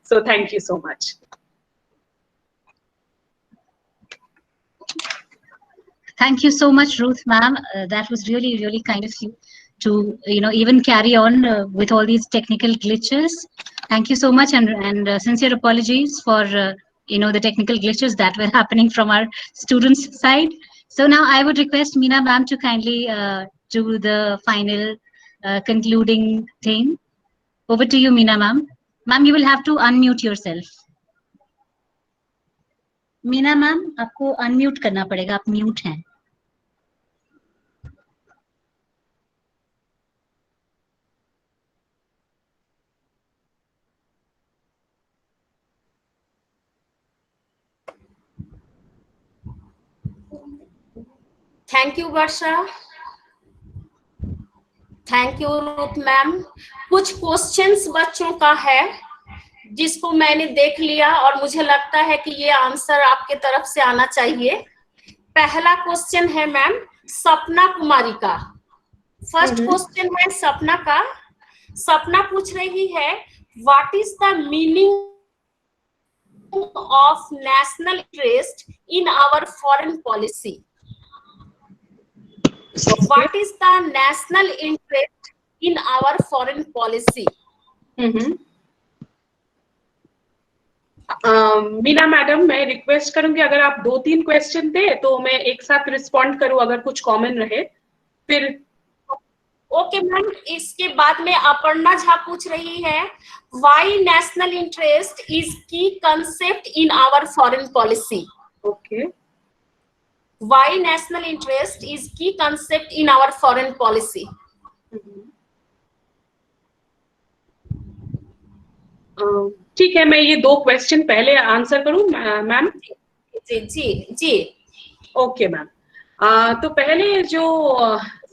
So thank you so much. Thank you so much, Ruth, ma'am. That was really, really kind of you to, even carry on with all these technical glitches. Thank you so much, and sincere apologies for, the technical glitches that were happening from our students' side. So now I would request Meena ma'am to kindly do the final concluding thing. Over to you, Meena ma'am. Ma'am, you will have to unmute yourself. Meena ma'am, आपको अनम्यूट करना पड़ेगा, आप म्यूट हैं। Thank you Varsha, thank you Ruth ma'am. कुछ क्वेश्चंस बच्चों का है जिसको मैंने देख लिया और मुझे लगता है कि ये आंसर आपके तरफ से आना चाहिए। पहला क्वेश्चन है मैम सपना कुमारी का। फर्स्ट क्वेश्चन है सपना का। सपना पूछ रही है what is the meaning of national interest in our foreign policy? What is the national interest in our foreign policy? Meena madam, मैं रिक्वेस्ट करूंगी अगर आप 2-3 क्वेश्चन थे तो मैं एक साथ रिस्पॉन्ड करूं अगर कुछ कॉमन रहे फिर। ओके मैम, इसके बाद में अपर्णा झा पूछ रही है व्हाई नेशनल इंटरेस्ट इज की concept in our foreign policy? Okay, Why national interest is key concept in our foreign policy? ठीक है, मैं ये 2 क्वेश्चन पहले आंसर करूं मैम? जी जी जी। ओके मैम, तो पहले जो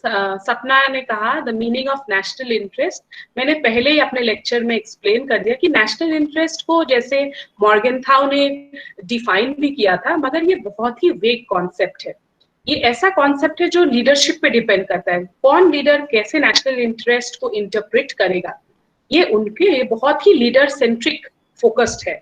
सपना ने कहा the meaning of national interest, मैंने पहले ही अपने लेक्चर में एक्सप्लेन कर दिया कि नेशनल इंटरेस्ट को जैसे मॉर्गनथाउ ने डिफाइन भी किया था, मगर ये बहुत ही वेग कॉन्सेप्ट है। ये ऐसा कॉन्सेप्ट है जो लीडरशिप पे डिपेंड करता है। कौन लीडर कैसे नेशनल इंटरेस्ट को इंटरप्रेट करेगा, ये उनके लिए बहुत ही लीडर सेंट्रिक फोकस्ड है।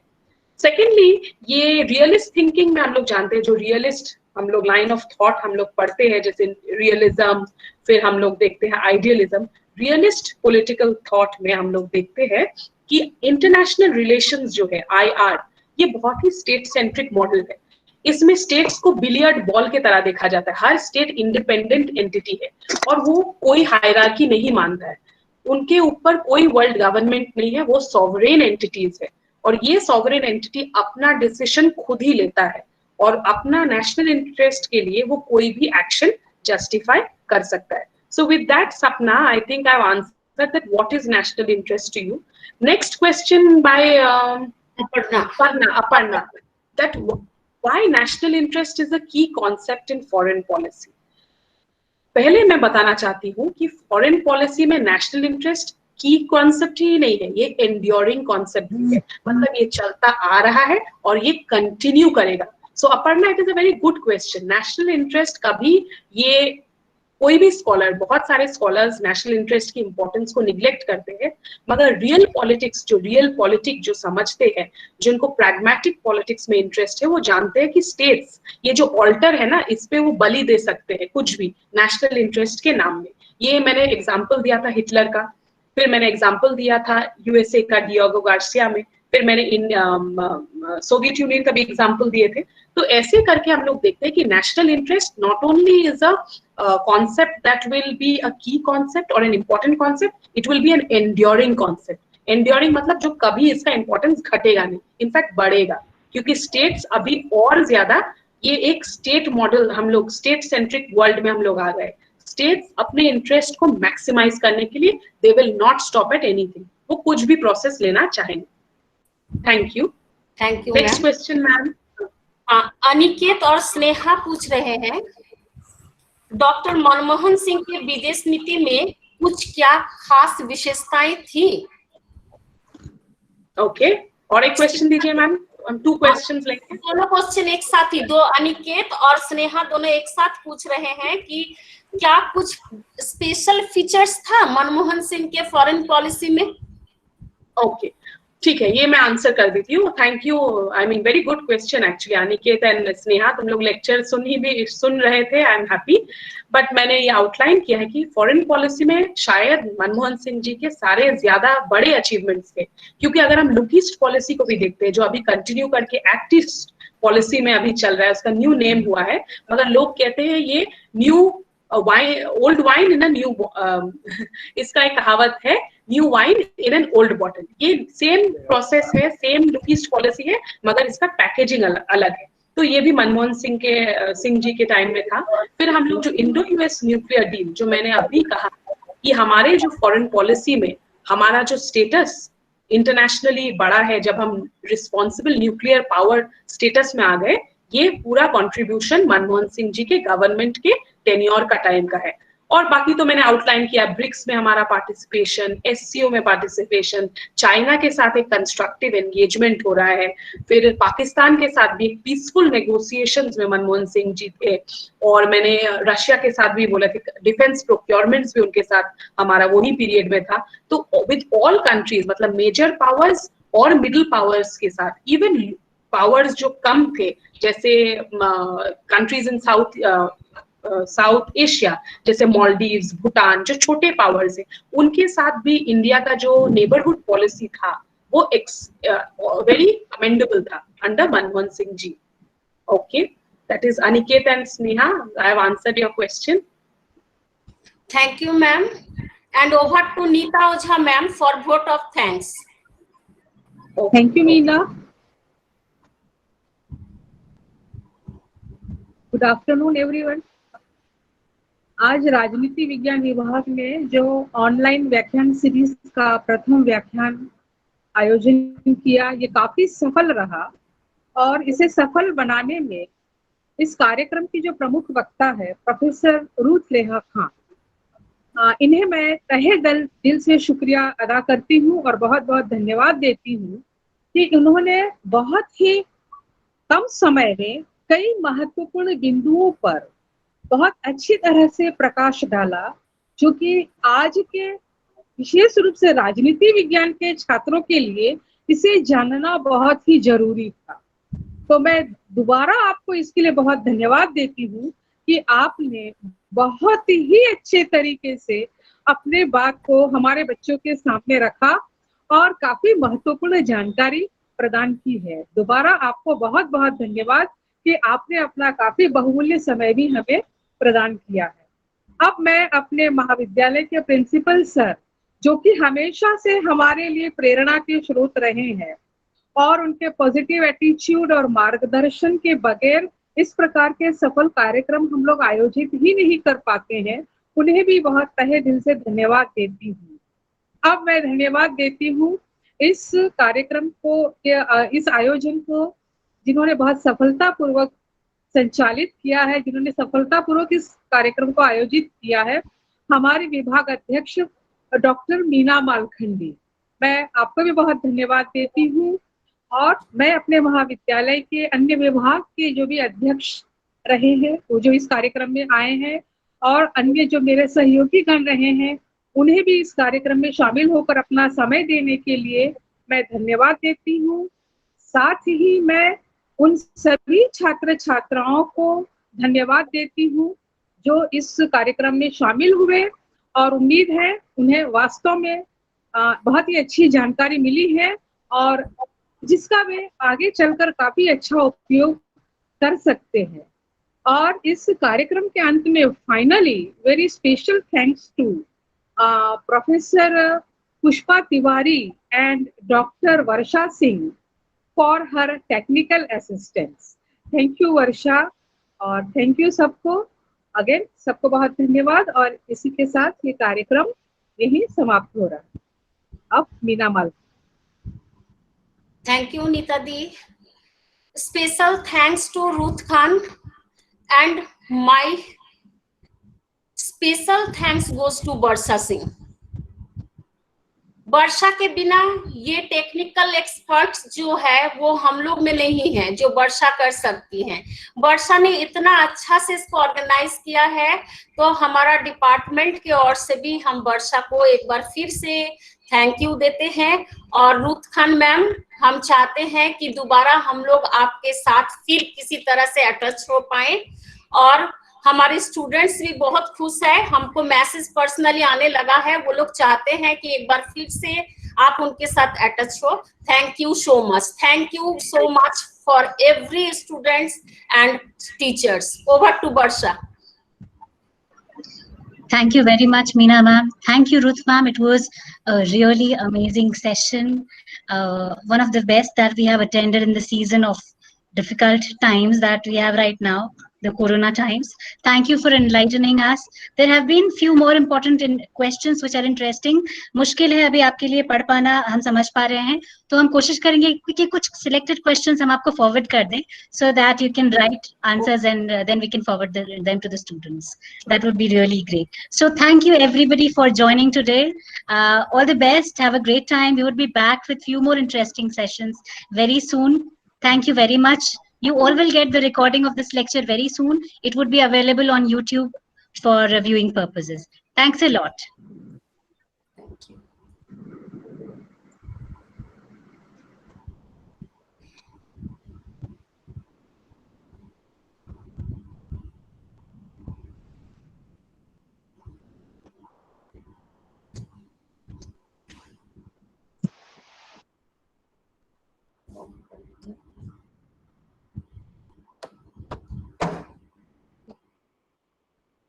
सेकेंडली, ये रियलिस्ट थिंकिंग में हम लोग जानते हैं, जो रियलिस्ट हम लोग लाइन ऑफ थॉट हम लोग पढ़ते हैं, जैसे रियलिज्म, फिर हम लोग देखते हैं आइडियलिज्म। रियलिस्ट पॉलिटिकल थॉट में हम लोग देखते हैं कि इंटरनेशनल रिलेशंस जो है IR, ये बहुत ही स्टेट सेंट्रिक मॉडल है। इसमें स्टेट्स को बिलियर्ड बॉल के तरह देखा जाता है। हर स्टेट इंडिपेंडेंट एंटिटी है और वो कोई हायरार्की नहीं मानता है, उनके ऊपर कोई वर्ल्ड गवर्नमेंट नहीं है, वो सॉवरेन एंटिटीज है और ये सॉवरेन एंटिटी अपना डिसीजन खुद ही लेता है और अपना नेशनल इंटरेस्ट के लिए वो कोई भी एक्शन जस्टिफाई कर सकता है। सो with that Sapna, I think I have answered that what is national interest to you. Next question by Aparna, that why national interest is a key concept in foreign policy? पहले मैं बताना चाहती हूँ कि फॉरेन पॉलिसी में नेशनल इंटरेस्ट की कॉन्सेप्ट ही नहीं है, ये एंड्योरिंग कॉन्सेप्ट है, मतलब ये चलता आ रहा है और ये कंटिन्यू करेगा। So Aparna, it is a very good question. National interest कभी, ये कोई भी स्कॉलर, बहुत सारे स्कॉलर्स नेशनल इंटरेस्ट की इंपॉर्टेंस को निग्लेक्ट करते हैं, मगर रियल पॉलिटिक्स जो रियल पॉलिटिक्स जो समझते हैं, जिनको प्रैग्मेटिक पॉलिटिक्स में इंटरेस्ट है, वो जानते हैं कि स्टेट्स, ये जो ऑल्टर है ना, इस पे वो बलि दे सकते हैं कुछ भी नेशनल इंटरेस्ट के नाम में। ये मैंने एग्जाम्पल दिया था हिटलर का, फिर मैंने एग्जाम्पल दिया था USA का डियोगो गार्सिया में, फिर मैंने सोवियत यूनियन का भी एग्जाम्पल दिए थे। तो ऐसे करके हम लोग देखते हैं कि national interest not only is a concept that will be a key concept or an important concept, it will be an enduring concept. Enduring मतलब जो कभी इसका इंपॉर्टेंस घटेगा नहीं, इनफैक्ट बढ़ेगा, क्योंकि स्टेट्स अभी और ज्यादा, ये एक स्टेट मॉडल, हम लोग स्टेट सेंट्रिक वर्ल्ड में हम लोग आ गए। स्टेट्स अपने इंटरेस्ट को मैक्सिमाइज करने के लिए they will not stop at anything, वो कुछ भी प्रोसेस लेना चाहेंगे। Thank you. Next question ma'am. Aniket और स्नेहा पूछ रहे हैं डॉक्टर मनमोहन सिंह के विदेश नीति में कुछ क्या खास विशेषताएं थी? ओके, और एक क्वेश्चन दीजिए मैम, हम 2 क्वेश्चंस लेंगे। दोनों क्वेश्चन एक साथ ही, 2 अनिकेत और स्नेहा दोनों एक साथ पूछ रहे हैं कि क्या कुछ स्पेशल फीचर्स था मनमोहन सिंह के फॉरेन पॉलिसी में? ओके, ठीक है, ये मैं आंसर कर देती हूँ। Thank you, I mean very good question actually Aniket and Sneha, तुम लोग लेक्चर सुन रहे थे, आई एम हैप्पी। बट मैंने ये आउटलाइन किया है कि फॉरेन पॉलिसी में शायद मनमोहन सिंह जी के सारे ज्यादा बड़े अचीवमेंट्स थे, क्योंकि अगर हम लुक ईस्ट पॉलिसी को भी देखते हैं, जो अभी कंटिन्यू करके एक्ट ईस्ट पॉलिसी में अभी चल रहा है, उसका न्यू नेम हुआ है, मगर लोग कहते हैं ये new wine, old wine in a new, इसका एक कहावत है, new wine in an old bottle. ये सेम प्रोसेस है, सेम लुक ईस्ट पॉलिसी है, मगर इसका पैकेजिंग अलग है। तो ये भी मनमोहन सिंह जी के टाइम में था। फिर हम लोग जो इंडो यूएस न्यूक्लियर डील, जो मैंने अभी कहा कि हमारे जो फॉरेन पॉलिसी में हमारा जो स्टेटस इंटरनेशनली बढ़ा है, जब हम रिस्पॉन्सिबल न्यूक्लियर पावर स्टेटस में आ गए, ये पूरा कंट्रीब्यूशन मनमोहन सिंह जी के गवर्नमेंट के टेन्योर का टाइम का है। और बाकी तो मैंने आउटलाइन किया, ब्रिक्स में हमारा पार्टिसिपेशन, एससीओ में पार्टिसिपेशन, चाइना के साथ एक कंस्ट्रक्टिव एंगेजमेंट हो रहा है, फिर पाकिस्तान के साथ भी पीसफुल नेगोशिएशंस में मनमोहन सिंह जी थे, और मैंने रशिया के साथ भी बोला कि डिफेंस प्रोक्योरमेंट्स भी उनके साथ हमारा वही पीरियड में था। तो विद ऑल कंट्रीज, मतलब मेजर पावर्स और मिडिल पावर्स के साथ, इवन पावर्स जो कम थे जैसे कंट्रीज इन साउथ एशिया जैसे मालदीव्स, भूटान, जो छोटे पावर्स हैं, उनके साथ भी इंडिया का जो नेबरहुड पॉलिसी था वो वेरी कमेंडेबल था under Manmohan Singh ji. Okay, that is Aniket and Sneha. I have answered your question. Thank you, ma'am. And over to Neeta Ojha, ma'am, for vote of thanks. Okay. Thank you, Meena. Good afternoon, everyone. आज राजनीति विज्ञान विभाग में जो ऑनलाइन व्याख्यान सीरीज का प्रथम व्याख्यान आयोजन किया, ये काफी सफल रहा, और इसे सफल बनाने में इस कार्यक्रम की जो प्रमुख वक्ता है प्रोफेसर रुथ लेहा खान, इन्हें मैं तहे दिल से शुक्रिया अदा करती हूँ और बहुत बहुत धन्यवाद देती हूँ कि उन्होंने बहुत ही कम समय में कई महत्वपूर्ण बिंदुओं पर बहुत अच्छी तरह से प्रकाश डाला, जो कि आज के विशेष रूप से राजनीति विज्ञान के छात्रों के लिए इसे जानना बहुत ही जरूरी था। तो मैं दोबारा आपको इसके लिए बहुत धन्यवाद देती हूँ कि आपने बहुत ही अच्छे तरीके से अपने बात को हमारे बच्चों के सामने रखा और काफी महत्वपूर्ण जानकारी प्रदान की है। दोबारा आपको बहुत बहुत धन्यवाद कि आपने अपना काफी बहुमूल्य समय भी हमें प्रदान किया है। अब मैं अपने महाविद्यालय के प्रिंसिपल सर, जो कि हमेशा से हमारे लिए प्रेरणा के स्रोत रहे हैं और उनके पॉजिटिव एटीट्यूड और मार्गदर्शन के बगैर इस प्रकार के सफल कार्यक्रम हम लोग आयोजित ही नहीं कर पाते हैं, उन्हें भी बहुत तहे दिल से धन्यवाद देती हूँ। अब मैं धन्यवाद देती हूँ इस कार्यक्रम को, इस आयोजन को जिन्होंने बहुत सफलतापूर्वक संचालित किया है, जिन्होंने सफलतापूर्वक इस कार्यक्रम को आयोजित किया है, हमारे विभाग अध्यक्ष डॉक्टर मीना मालखंडी। मैं आपको भी बहुत धन्यवाद देती हूँ, और मैं अपने महाविद्यालय के अन्य विभाग के जो भी अध्यक्ष रहे हैं, वो जो इस कार्यक्रम में आए हैं, और अन्य जो मेरे सहयोगी गण रहे हैं, उन्हें भी इस कार्यक्रम में शामिल होकर अपना समय देने के लिए मैं धन्यवाद देती हूँ। साथ ही मैं उन सभी छात्र छात्राओं को धन्यवाद देती हूँ जो इस कार्यक्रम में शामिल हुए, और उम्मीद है उन्हें वास्तव में बहुत ही अच्छी जानकारी मिली है और जिसका वे आगे चलकर काफी अच्छा उपयोग कर सकते हैं। और इस कार्यक्रम के अंत में finally very special thanks to professor Pushpa Tiwari and doctor Varsha Singh for her technical assistance. Thank you Varsha, और थैंक यू सबको अगेन, सबको बहुत धन्यवाद। और इसी के साथ ये कार्यक्रम यही समाप्त हो रहा है। अब मीना माल। Thank you, Neeta Di. Special thanks to Ruth Khan, and my special thanks goes to Varsha Singh. वर्षा के बिना ये टेक्निकल एक्सपर्ट्स जो है वो हम लोग में नहीं है जो वर्षा कर सकती हैं। वर्षा ने इतना अच्छा से इसको ऑर्गेनाइज किया है, तो हमारा डिपार्टमेंट की ओर से भी हम वर्षा को एक बार फिर से थैंक यू देते हैं। और रुथ खान मैम, हम चाहते हैं कि दोबारा हम लोग आपके साथ फिर किसी तरह से अटैच हो पाए, और हमारे स्टूडेंट्स भी बहुत खुश है, हमको मैसेज पर्सनली आने लगा है, वो लोग चाहते हैं कि एक बार फिर से आप उनके साथ अटैच हो। Thank you so much, thank you so much for every students and teachers. Over to Varsha. Thank you very much, Meena ma'am. Thank you, Ruth ma'am. It was a really amazing session, one of the best that we have attended in the season of difficult times that we have right now. the Corona times. Thank you for enlightening us. There have been few more important questions which are interesting. मुश्किल है अभी आपके लिए पढ़ पाना, हम समझ पा रहे हैं, तो हम कोशिश करेंगे कि कुछ selected questions हम आपको forward कर दें, so that you can write answers and then we can forward them to the students. That would be really great. So thank you everybody for joining today. All the best. Have a great time. We would be back with few more interesting sessions very soon. Thank you very much. You all will get the recording of this lecture very soon. It would be available on YouTube for viewing purposes. Thanks a lot.